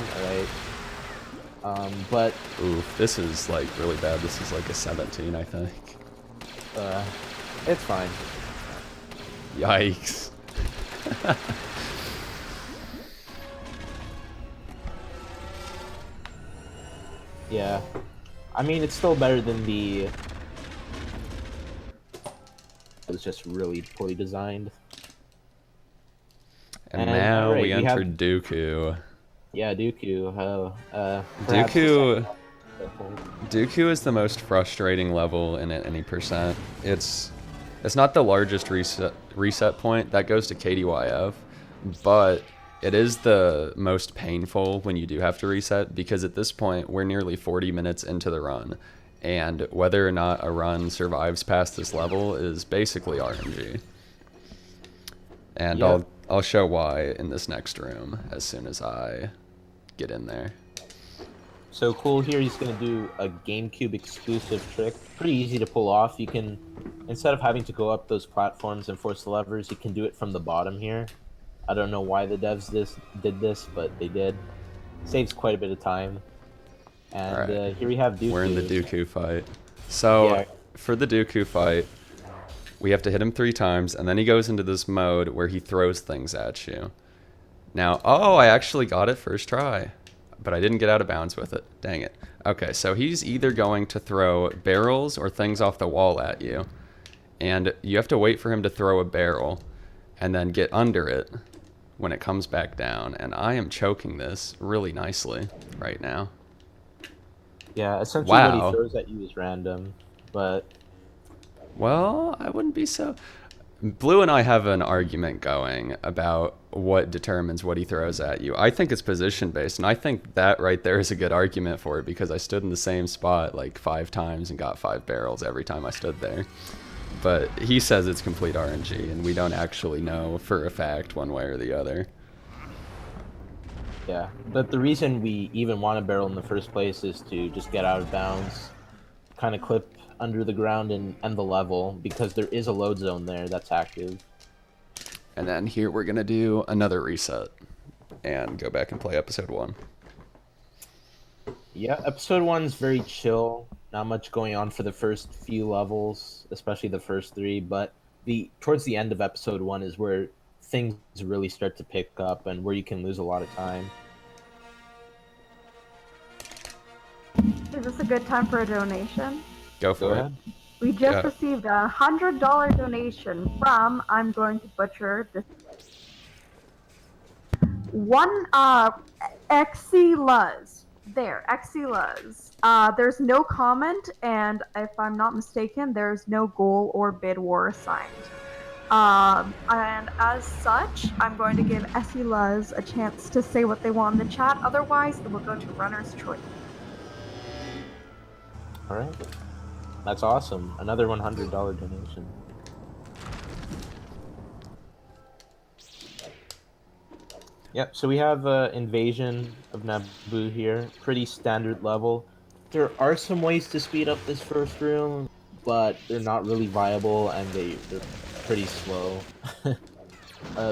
B: alright. But...
C: Ooh, this is, like, really bad. This is, like, a 17, I think.
B: It's fine.
C: Yikes.
B: Yeah. I mean, it's still better than the... It was just really poorly designed.
C: And now
B: right,
C: we enter Dooku.
B: Yeah, Dooku.
C: Dooku is the most frustrating level in any percent. It's not the largest reset point. That goes to KDYF, but it is the most painful when you do have to reset, because at this point we're nearly 40 minutes into the run, and whether or not a run survives past this level is basically RNG. And
B: yep.
C: I'll show why in this next room as soon as I get in there.
B: So Cool here, he's going to do a GameCube exclusive trick. Pretty easy to pull off. You can, instead of having to go up those platforms and force the levers, you can do it from the bottom here. I don't know why the devs did this, but they did. Saves quite a bit of time. And right. Here we have Dooku.
C: We're in the Dooku fight. So yeah. For the Dooku fight, we have to hit him 3 times, and then he goes into this mode where he throws things at you. Now, oh, I actually got it first try, but I didn't get out of bounds with it. Dang it. Okay, so he's either going to throw barrels or things off the wall at you, and you have to wait for him to throw a barrel and then get under it when it comes back down, and I am choking this really nicely right now.
B: Yeah, essentially what he throws at you is random, but...
C: Well, I wouldn't be so... Blue and I have an argument going about what determines what he throws at you. I think it's position based, and I think that right there is a good argument for it because I stood in the same spot like 5 times and got 5 barrels every time I stood there. But he says it's complete RNG, and we don't actually know for a fact one way or the other.
B: Yeah, but the reason we even want a barrel in the first place is to just get out of bounds, kind of clip under the ground and end the level, because there is a load zone there that's active.
C: And then here we're going to do another reset and go back and play episode 1.
B: Yeah, episode 1's very chill. Not much going on for the first few levels, especially the first 3, but towards the end of episode 1 is where things really start to pick up and where you can lose a lot of time.
A: Is this a good time for a donation?
C: Go for it.
B: Ahead.
A: We just received a $100 donation from, I'm going to butcher this, one Exy Luz. There, Exy Luz. There's no comment, and if I'm not mistaken, there's no goal or bid war assigned. And as such, I'm going to give Exy Luz a chance to say what they want in the chat. Otherwise, it will go to runner's choice.
B: All right. That's awesome. Another $100 donation. Yep, so we have Invasion of Naboo here. Pretty standard level. There are some ways to speed up this first room, but they're not really viable and they're pretty slow.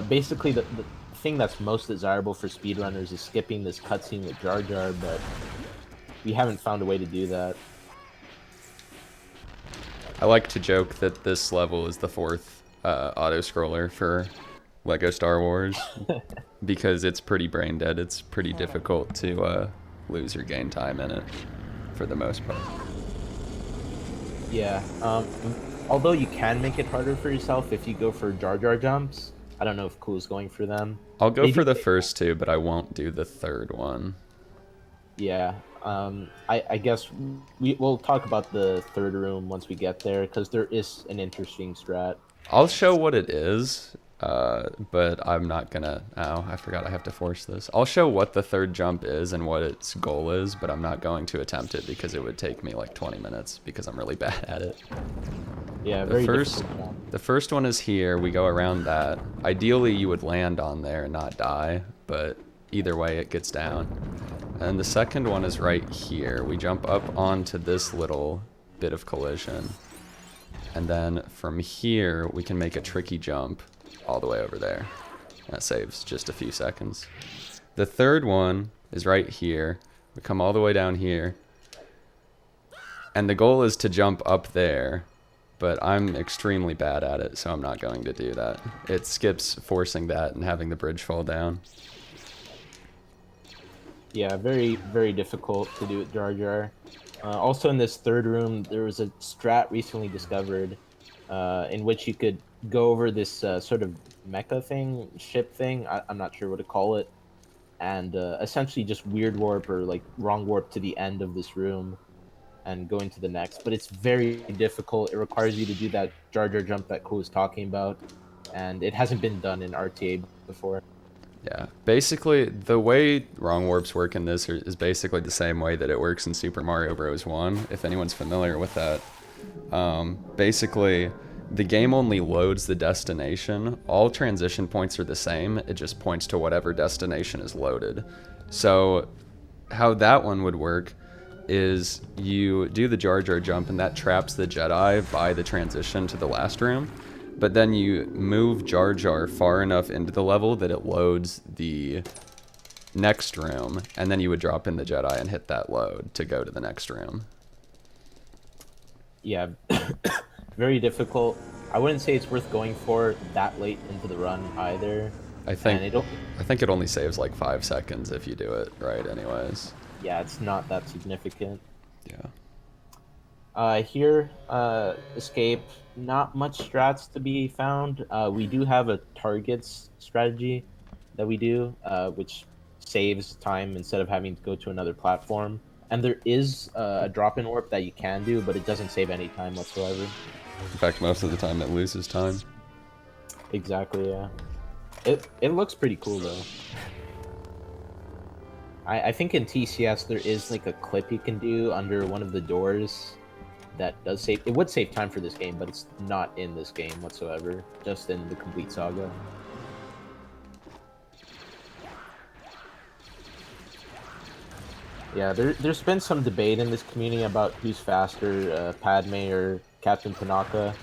B: Basically, the thing that's most desirable for speedrunners is skipping this cutscene with Jar Jar, but we haven't found a way to do that.
C: I like to joke that this level is the 4th auto-scroller for LEGO Star Wars because it's pretty brain dead. It's pretty difficult to lose or gain time in it for the most part.
B: Yeah, although you can make it harder for yourself if you go for Jar Jar jumps. I don't know if Cool's going for them.
C: I'll go for the first 2, but I won't do the 3rd one.
B: Yeah, I guess we'll talk about the 3rd room once we get there, because there is an interesting strat.
C: I'll show what it is, but I'm not gonna... Oh, I forgot I have to force this. I'll show what the 3rd jump is and what its goal is, but I'm not going to attempt it because it would take me like 20 minutes because I'm really bad at it.
B: Yeah,
C: The first one is here. We go around that. Ideally, you would land on there and not die, but either way, it gets down. And the second one is right here. We jump up onto this little bit of collision. And then from here, we can make a tricky jump all the way over there. That saves just a few seconds. The third one is right here. We come all the way down here. And the goal is to jump up there. But I'm extremely bad at it, so I'm not going to do that. It skips forcing that and having the bridge fall down.
B: Yeah, very, very difficult to do with Jar Jar. Also in this third room, there was a strat recently discovered in which you could go over this sort of mecha thing, ship thing, I'm not sure what to call it, and essentially just weird warp or like wrong warp to the end of this room and go into the next. But it's very difficult. It requires you to do that Jar Jar jump that Cool was talking about, and it hasn't been done in RTA before.
C: Yeah, basically the way wrong warps work in this is basically the same way that it works in Super Mario Bros. 1, if anyone's familiar with that. Basically, the game only loads the destination. All transition points are the same. It just points to whatever destination is loaded. So how that one would work is you do the Jar Jar jump, and that traps the Jedi by the transition to the last room. But then you move Jar Jar far enough into the level that it loads the next room, and then you would drop in the Jedi and hit that load to go to the next room.
B: Yeah, very difficult. I wouldn't say it's worth going for that late into the run either.
C: I think it only saves like 5 seconds if you do it right anyways.
B: Yeah, it's not that significant.
C: Yeah.
B: Here, escape, not much strats to be found. We do have a targets strategy that we do, which saves time instead of having to go to another platform. And there is a drop-in warp that you can do, but it doesn't save any time whatsoever.
C: In fact, most of the time it loses time.
B: Exactly, yeah. It looks pretty cool though. I think in TCS there is like a clip you can do under one of the doors that does save. It would save time for this game, but it's not in this game whatsoever. Just in the complete saga. Yeah, there's been some debate in this community about who's faster, Padme or Captain Panaka.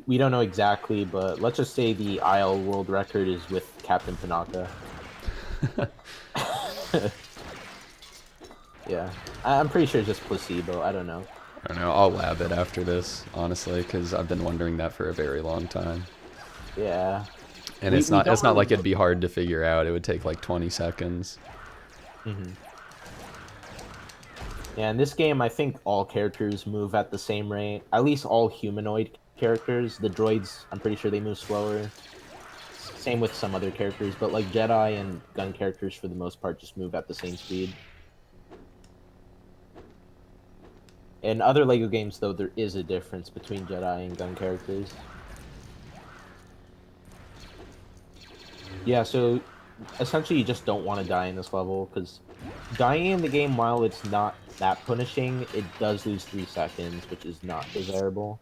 B: We don't know exactly, but let's just say the IL world record is with Captain Panaka. Yeah, I'm pretty sure it's just placebo. I don't know.
C: I don't know. I'll lab it after this, honestly, because I've been wondering that for a very long time.
B: Yeah.
C: And it's not like it'd be hard to figure out. It would take like 20 seconds.
B: Mm-hmm. Yeah, in this game, I think all characters move at the same rate. At least all humanoid characters. The droids, I'm pretty sure they move slower. Same with some other characters, but like Jedi and gun characters, for the most part, just move at the same speed. In other LEGO games, though, there is a difference between Jedi and gun characters. Yeah, so essentially you just don't want to die in this level, because dying in the game, while it's not that punishing, it does lose 3 seconds, which is not desirable.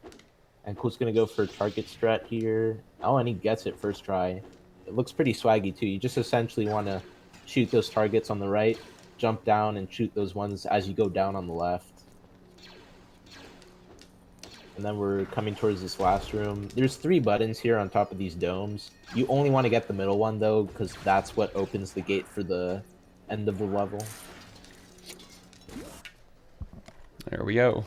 B: And Cool's gonna go for target strat here. Oh, and he gets it first try. It looks pretty swaggy too. You just essentially want to shoot those targets on the right, jump down and shoot those ones as you go down on the left. And then we're coming towards this last room. There's 3 buttons here on top of these domes. You only want to get the middle one though, because that's what opens the gate for the end of the level.
C: There we go.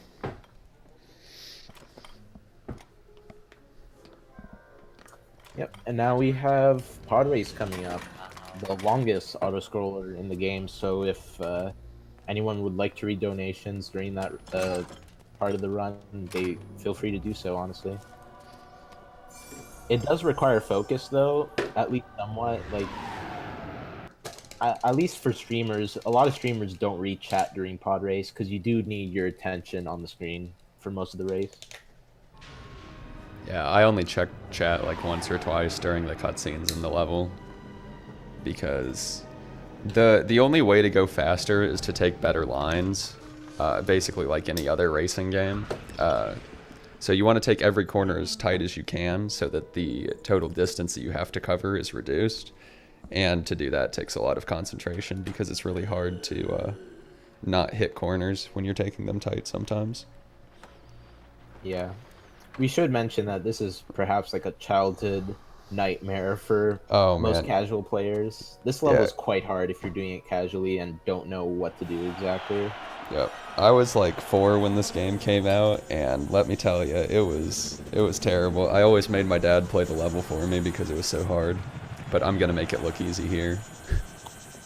B: Yep, and now we have Pod Race coming up, the longest auto-scroller in the game, so if anyone would like to read donations during that part of the run, they feel free to do so, honestly. It does require focus, though, at least somewhat, like, at least for streamers. A lot of streamers don't read chat during Pod Race, because you do need your attention on the screen for most of the race.
C: Yeah, I only check chat like once or twice during the cutscenes in the level, because the only way to go faster is to take better lines, basically like any other racing game. So you want to take every corner as tight as you can so that the total distance that you have to cover is reduced. And to do that takes a lot of concentration, because it's really hard to not hit corners when you're taking them tight sometimes.
B: Yeah. We should mention that this is perhaps like a childhood nightmare for most casual players. This level is quite hard if you're doing it casually and don't know what to do exactly.
C: Yep. I was like 4 when this game came out, and let me tell you, it was terrible. I always made my dad play the level for me because it was so hard, but I'm gonna make it look easy here.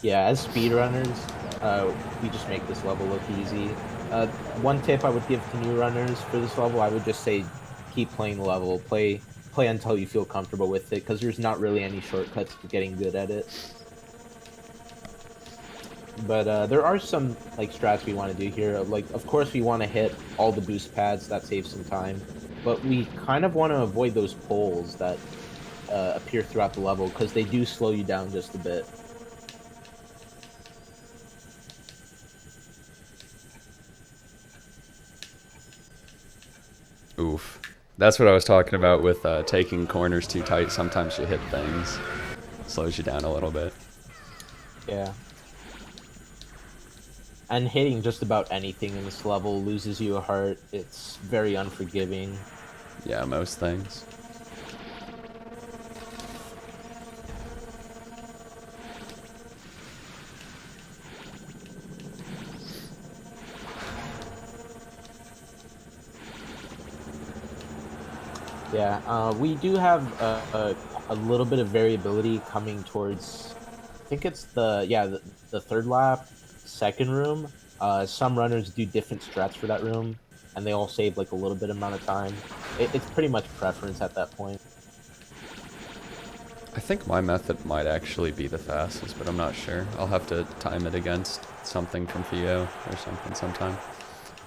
B: Yeah, as speedrunners, we just make this level look easy. One tip I would give to new runners for this level, I would just say keep playing the level, play until you feel comfortable with it, because there's not really any shortcuts to getting good at it. But there are some like strats we want to do here. Like, of course, we want to hit all the boost pads. That saves some time, but we kind of want to avoid those poles that appear throughout the level, because they do slow you down just a bit.
C: Oof. That's what I was talking about with taking corners too tight. Sometimes you hit things. Slows you down a little bit.
B: Yeah. And hitting just about anything in this level loses you a heart. It's very unforgiving.
C: Yeah, most things.
B: Yeah, we do have a little bit of variability coming towards, I think it's the third lap, second room. Some runners do different strats for that room, and they all save like a little bit amount of time. It's pretty much preference at that point.
C: I think my method might actually be the fastest, but I'm not sure. I'll have to time it against something from Theo or something sometime.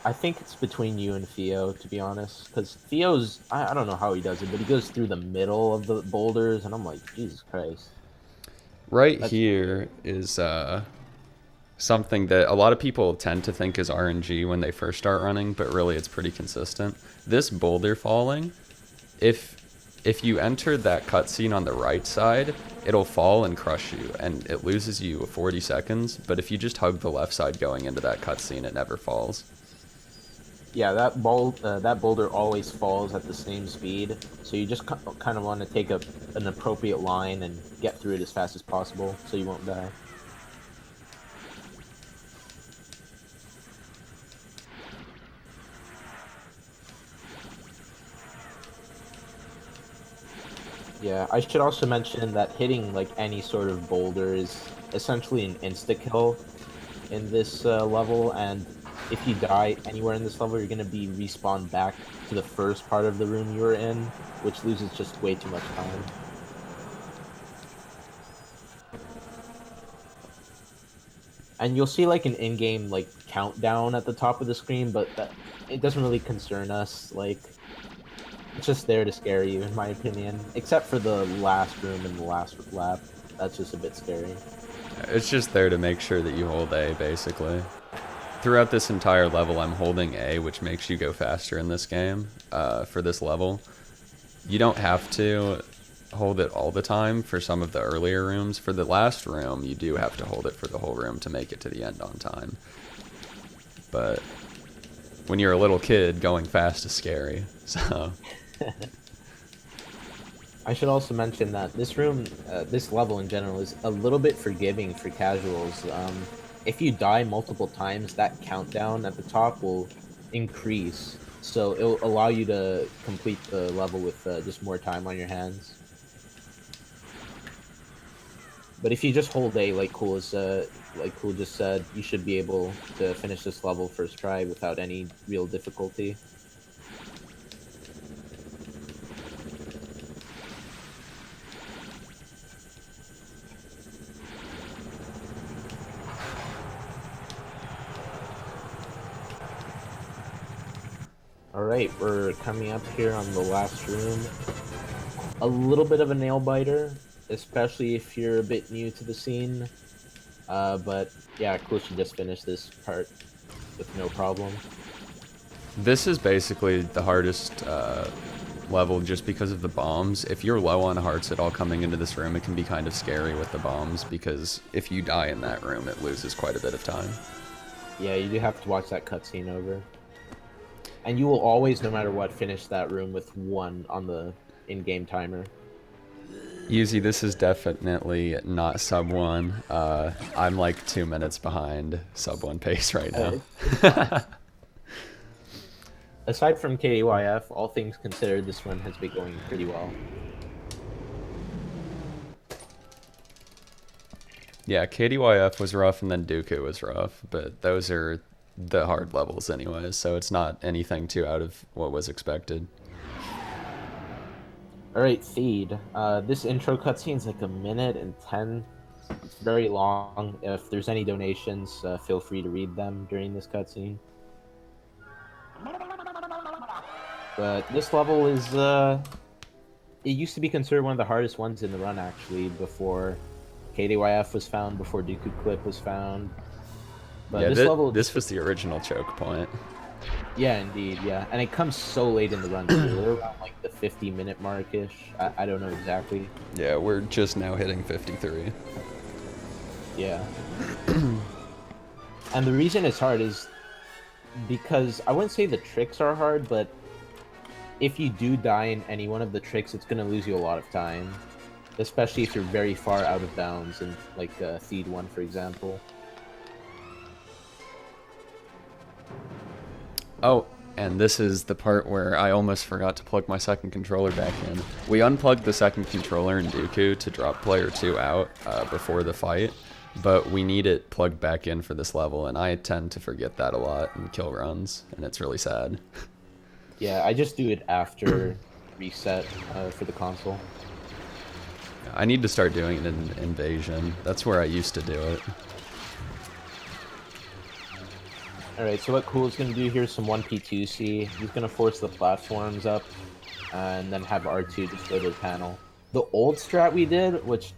B: I think it's between you and Theo, to be honest. Because Theo's, I don't know how he does it, but he goes through the middle of the boulders, and I'm like, Jesus Christ.
C: Right
B: That's
C: here is something that a lot of people tend to think is RNG when they first start running, but really it's pretty consistent. This boulder falling, if you enter that cutscene on the right side, it'll fall and crush you, and it loses you 40 seconds, but if you just hug the left side going into that cutscene, it never falls.
B: Yeah, that boulder always falls at the same speed, so you just kind of want to take an appropriate line and get through it as fast as possible, so you won't die. Yeah, I should also mention that hitting like any sort of boulder is essentially an insta-kill in this level, and if you die anywhere in this level, you're going to be respawned back to the first part of the room you were in, which loses just way too much time. And you'll see like an in-game like countdown at the top of the screen, but it doesn't really concern us. Like, it's just there to scare you, in my opinion. Except for the last room and the last lap. That's just a bit scary.
C: It's just there to make sure that you hold A, basically. Throughout this entire level, I'm holding A, which makes you go faster in this game, for this level. You don't have to hold it all the time for some of the earlier rooms. For the last room, you do have to hold it for the whole room to make it to the end on time. But when you're a little kid, going fast is scary, so...
B: I should also mention that this room, this level in general, is a little bit forgiving for casuals. If you die multiple times, that countdown at the top will increase, so it'll allow you to complete the level with just more time on your hands. But if you just hold A, like Cool just said, you should be able to finish this level first try without any real difficulty. Alright, we're coming up here on the last room. A little bit of a nail biter, especially if you're a bit new to the scene. But yeah, Cool should just finish this part with no problem.
C: This is basically the hardest level just because of the bombs. If you're low on hearts at all coming into this room, it can be kind of scary with the bombs, because if you die in that room, it loses quite a bit of time.
B: Yeah, you do have to watch that cutscene over. And you will always, no matter what, finish that room with 1 on the in-game timer.
C: Easy, this is definitely not sub 1. I'm like 2 minutes behind sub 1 pace right now.
B: Aside from KDYF, all things considered, this one has been going pretty well.
C: Yeah, KDYF was rough and then Dooku was rough, but those are the hard levels anyways, so it's not anything too out of what was expected.
B: Alright, Feed. This intro cutscene's like 1 minute and 10. It's very long. If there's any donations, feel free to read them during this cutscene. But this level is, it used to be considered one of the hardest ones in the run, actually, before KDYF was found, before Dooku Clip was found. But
C: yeah,
B: this level...
C: this was the original choke point.
B: Yeah, indeed, yeah. And it comes so late in the run, too. They're around, like, the 50-minute mark-ish. I don't know exactly.
C: Yeah, we're just now hitting 53.
B: Yeah. And the reason it's hard is because, I wouldn't say the tricks are hard, but if you do die in any one of the tricks, it's going to lose you a lot of time. Especially if you're very far out of bounds, in, like, Feed 1, for example.
C: Oh, and this is the part where I almost forgot to plug my second controller back in. We unplugged the second controller in Dooku to drop player 2 out before the fight, but we need it plugged back in for this level, and I tend to forget that a lot in kill runs, and it's really sad.
B: Yeah, I just do it after reset for the console.
C: I need to start doing it in Invasion. That's where I used to do it.
B: Alright, so what Cool's gonna do here is some 1P2C. He's gonna force the platforms up, and then have R2 just go to the panel. The old strat we did, which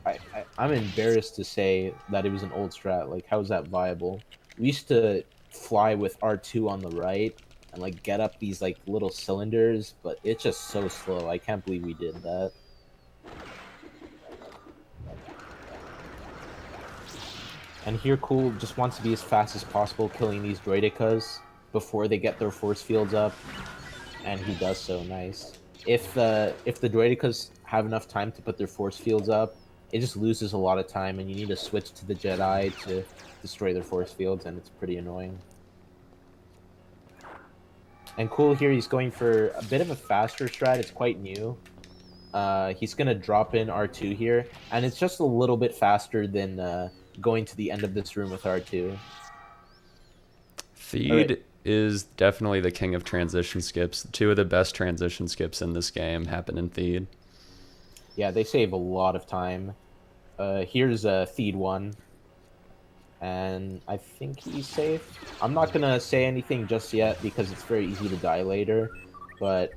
B: I'm embarrassed to say that it was an old strat. Like, how is that viable? We used to fly with R2 on the right and like get up these like little cylinders, but it's just so slow. I can't believe we did that. And here Cool just wants to be as fast as possible killing these Droidicas before they get their force fields up, and he does so nice. If the Droidicas have enough time to put their force fields up, it just loses a lot of time, and you need to switch to the Jedi to destroy their force fields, and it's pretty annoying. And Cool here, he's going for a bit of a faster strat. It's quite new. He's gonna drop in R2 here, and it's just a little bit faster than going to the end of this room with R2.
C: Feed is definitely the king of transition skips. Two of the best transition skips in this game happen in Feed.
B: Yeah, they save a lot of time. Here's Feed 1. And I think he's safe. I'm not gonna say anything just yet because it's very easy to die later, but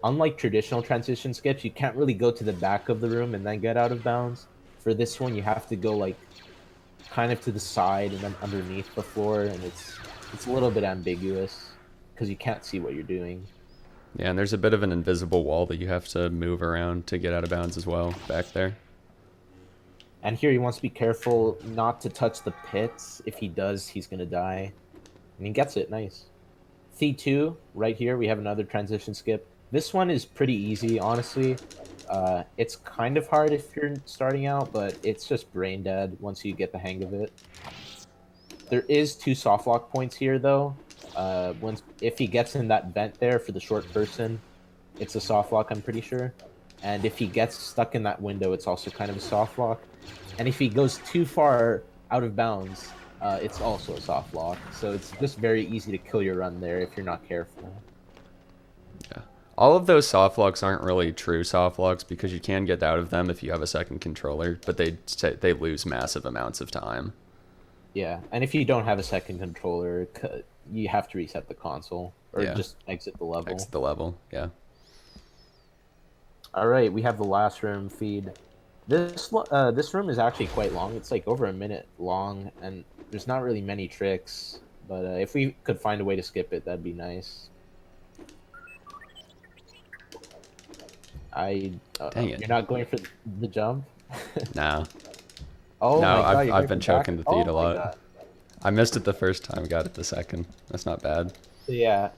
B: unlike traditional transition skips, you can't really go to the back of the room and then get out of bounds. For this one, you have to go like kind of to the side and then underneath the floor, and it's a little bit ambiguous because you can't see what you're doing.
C: Yeah, and there's a bit of an invisible wall that you have to move around to get out of bounds as well, back there.
B: And here he wants to be careful not to touch the pits. If he does, he's gonna die. And he gets it, nice. C2, right here, we have another transition skip. This one is pretty easy, honestly. It's kind of hard if you're starting out, but it's just brain dead once you get the hang of it. There is 2 soft lock points here, though. If he gets in that vent there for the short person, it's a soft lock, I'm pretty sure. And if he gets stuck in that window, it's also kind of a soft lock. And if he goes too far out of bounds, it's also a soft lock. So it's just very easy to kill your run there if you're not careful.
C: Yeah. All of those soft locks aren't really true soft locks because you can get out of them if you have a second controller, but they lose massive amounts of time.
B: Yeah, and if you don't have a second controller, you have to reset the console or just exit the level.
C: Exit the level, yeah.
B: All right, we have the last room Feed. This room is actually quite long. It's like over a minute long, and there's not really many tricks. But if we could find a way to skip it, that'd be nice.
C: Dang it.
B: You're not going for the jump?
C: No.
B: Oh
C: no,
B: my God,
C: I've been choking the Feed a lot.
B: God.
C: I missed it the first time, got it the second. That's not bad.
B: So yeah,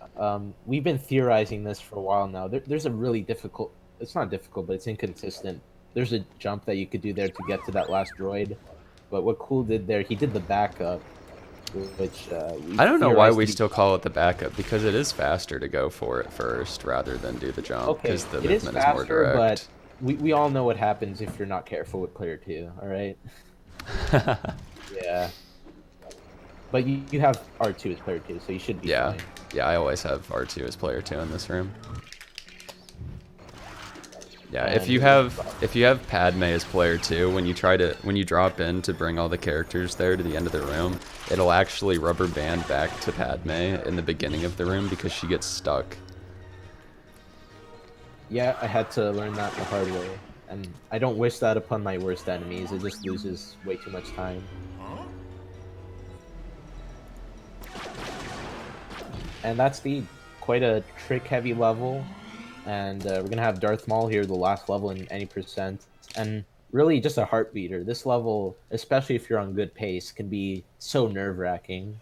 B: we've been theorizing this for a while now. There's a really difficult... It's not difficult, but it's inconsistent. There's a jump that you could do there to get to that last droid. But what Cool did there, he did the backup, which...
C: I don't know why we still call it the backup, because it is faster to go for it first rather than do the jump, because the movement is more direct.
B: But we all know what happens if you're not careful with player 2, alright? Yeah. But you have R2 as player 2, so you should be fine.
C: Yeah, I always have R2 as player 2 in this room. Yeah,
B: And
C: if you have Padme as player 2, when you drop in to bring all the characters there to the end of the room, it'll actually rubber band back to Padme in the beginning of the room because she gets stuck.
B: Yeah, I had to learn that the hard way, and I don't wish that upon my worst enemies. It just loses way too much time. And that's quite a trick-heavy level. And we're gonna have Darth Maul here, the last level in any percent, and really just a heartbeater. This level, especially if you're on good pace, can be so nerve-wracking.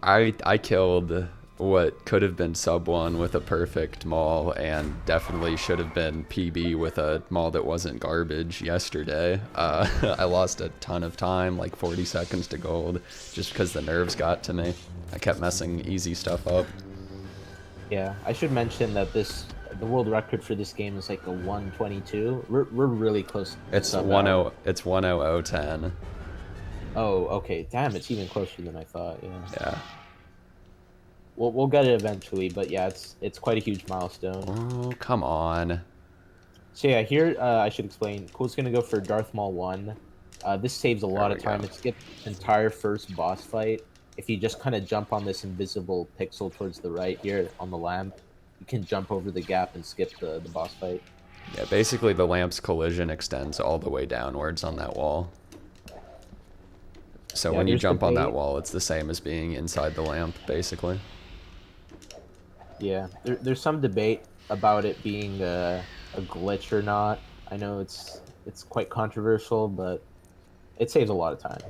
C: I killed what could have been sub 1 with a perfect Maul, and definitely should have been PB with a Maul that wasn't garbage yesterday. I lost a ton of time, like 40 seconds to gold, just because the nerves got to me. I kept messing easy stuff up.
B: Yeah, I should mention that the world record for this game is like a 122. We're really close.
C: It's 10010.
B: Oh, okay. Damn, it's even closer than I thought. Yeah.
C: Yeah.
B: We'll get it eventually, but yeah, it's quite a huge milestone.
C: Oh, come on.
B: So yeah, here I should explain. Cool's gonna go for Darth Maul 1. This saves a lot of time. It skipped the entire first boss fight. if you just kind of jump on this invisible pixel towards the right here on the lamp, you can jump over the gap and skip the boss fight.
C: Yeah, basically the lamp's collision extends all the way downwards on that wall. So
B: Yeah,
C: when you
B: there's
C: jump on that
B: debate.
C: wall, it's the same as being inside the lamp, basically.
B: Yeah, there's some debate about it being a glitch or not. I know it's quite controversial, but it saves a lot of time.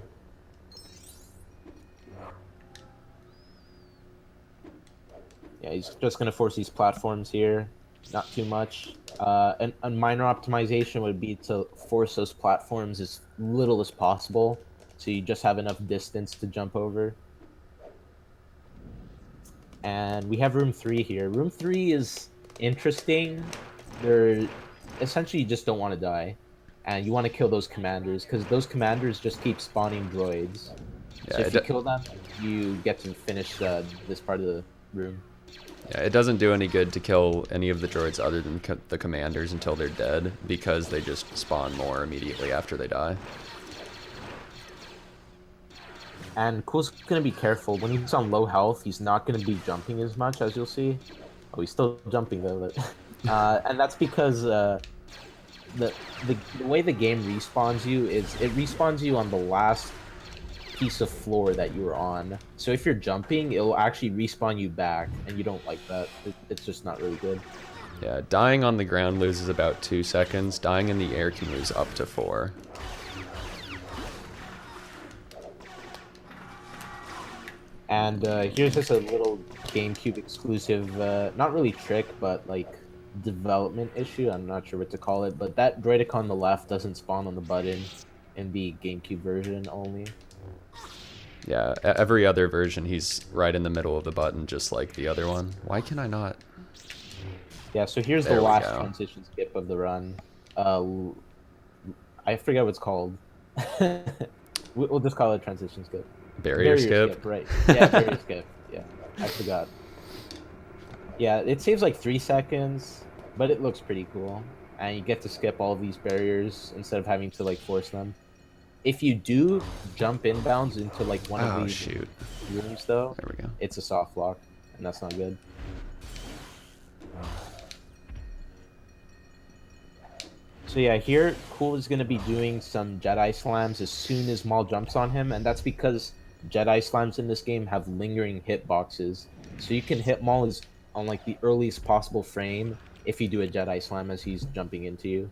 B: Yeah, he's just gonna force these platforms here, not too much. And a minor optimization would be to force those platforms as little as possible, so you just have enough distance to jump over. And we have room 3 here. Room 3 is interesting. They're essentially you just don't want to die, and you want to kill those commanders because those commanders just keep spawning droids.
C: Yeah,
B: So if you kill them, you get to finish this part of the room.
C: yeah, it doesn't do any good to kill any of the droids other than the commanders until they're dead, because they just spawn more immediately after they die.
B: And Cool's gonna be careful. When he's on low health, he's not gonna be jumping as much, as you'll see. Oh, he's still jumping though, but and that's because the way the game respawns you is it respawns you on the last piece of floor that you were on. So if you're jumping, it'll actually respawn you back, and you don't like that. It's just not really good.
C: Yeah, dying on the ground loses about 2 seconds. Dying in the air can lose up to 4.
B: And here's just a little GameCube exclusive, not really trick, but like development issue. I'm not sure what to call it, but that droidec on the left doesn't spawn on the button in the GameCube version only.
C: Yeah, every other version, he's right in the middle of the button, just like the other one. Why can I not?
B: Yeah, so here's
C: There
B: the
C: we
B: last
C: go.
B: transition skip of the run. I forget what it's called. We'll just call it transition skip.
C: Barrier skip?
B: Right. Yeah, barrier skip. Yeah, I forgot. Yeah, it saves like 3 seconds, but it looks pretty cool. And you get to skip all these barriers instead of having to like force them. If you do jump inbounds into like one of
C: Oh,
B: these
C: shoot.
B: rooms though,
C: There we go.
B: it's a soft lock, and that's not good. So yeah, here Cool is going to be doing some Jedi slams as soon as Maul jumps on him, and that's because Jedi slams in this game have lingering hitboxes. So you can hit Maul on like the earliest possible frame if you do a Jedi slam as he's jumping into you.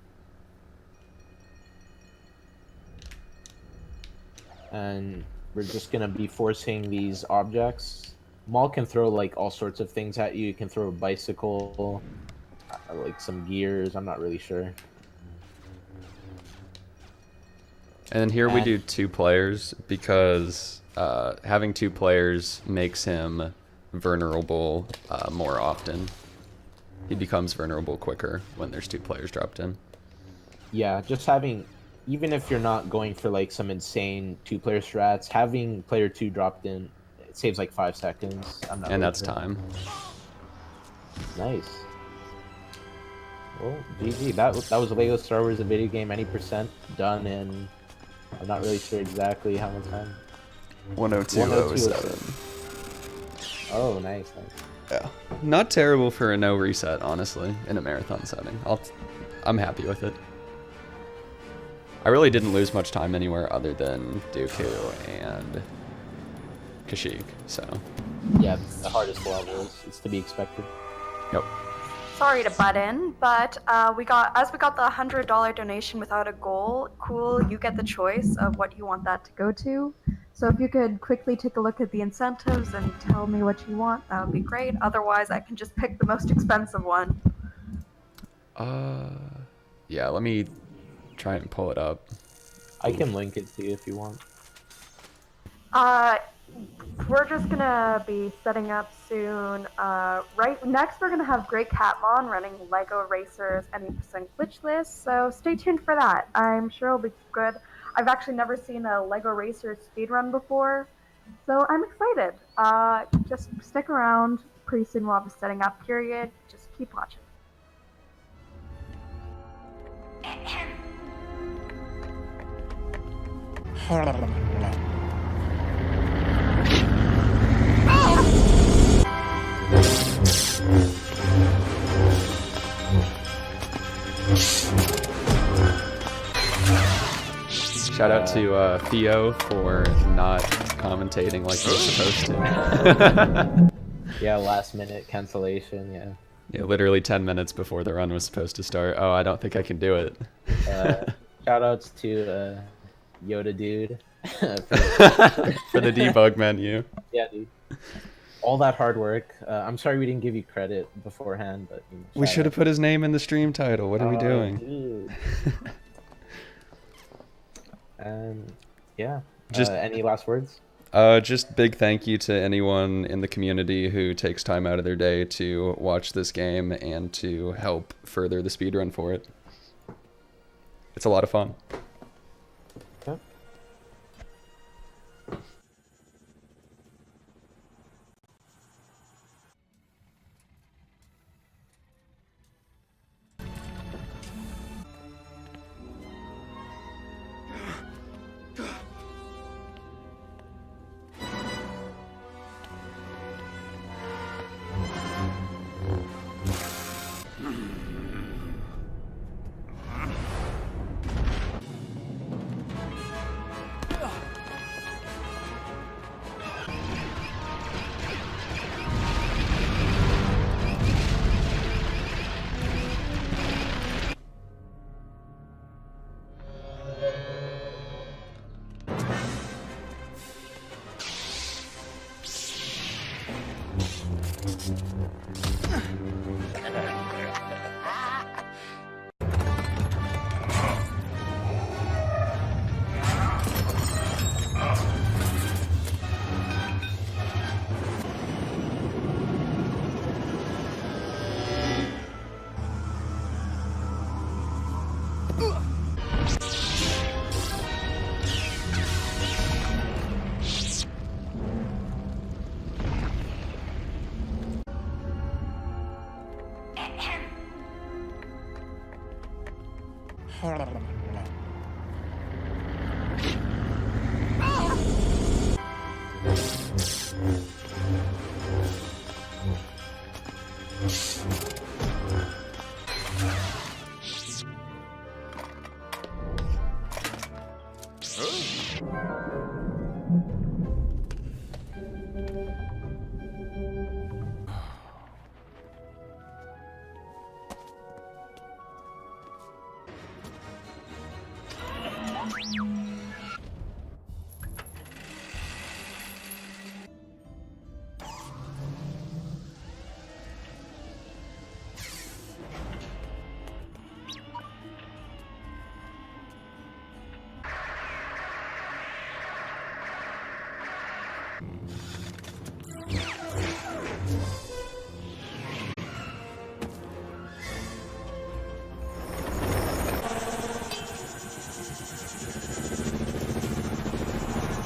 B: And we're just going to be forcing these objects. Maul can throw like all sorts of things at you. You can throw a bicycle, like some gears, I'm not really sure.
C: And then here we do 2 players, because having 2 players makes him vulnerable more often. He becomes vulnerable quicker when there's 2 players dropped in.
B: Yeah, just having, even if you're not going for like some insane 2-player strats, having player 2 dropped in, it saves like 5 seconds. I'm not
C: And
B: really
C: that's
B: sure.
C: time.
B: Nice. Well, GG. That was Lego Star Wars: A Video Game, any percent done in, I'm not really sure exactly how much time.
C: 102.07.
B: Oh, nice, nice.
C: Yeah. Not terrible for a no reset, honestly, in a marathon setting. I'm happy with it. I really didn't lose much time anywhere other than Dooku and Kashyyyk, so.
B: Yeah, the hardest level is to be expected.
C: Yep.
A: Sorry to butt in, but we got the $100 donation without a goal. Cool, you get the choice of what you want that to go to. So if you could quickly take a look at the incentives and tell me what you want, that would be great. Otherwise, I can just pick the most expensive one.
C: Yeah, let me try and pull it up.
B: I can link it to you if you want.
A: We're just gonna be setting up soon. Right next, we're gonna have Great Catmon running Lego Racers any percent glitch list. So stay tuned for that. I'm sure it'll be good. I've actually never seen a Lego Racers speedrun before, so I'm excited. Just stick around. Pretty soon we'll have a setting up period. Just keep watching.
C: Shout out to Theo for not commentating like he was supposed to.
B: Yeah, last minute cancellation, yeah.
C: Yeah, literally 10 minutes before the run was supposed to start. Oh, I don't think I can do it.
B: Shout outs to Yoda Dude.
C: For the debug menu.
B: Yeah, dude. All that hard work. I'm sorry we didn't give you credit beforehand, but
C: We should have put his name in the stream title. What are we doing?
B: Dude. And yeah.
C: Just
B: any last words?
C: Just big thank you to anyone in the community who takes time out of their day to watch this game and to help further the speedrun for it. It's a lot of fun.
B: Okay.
D: Ahem.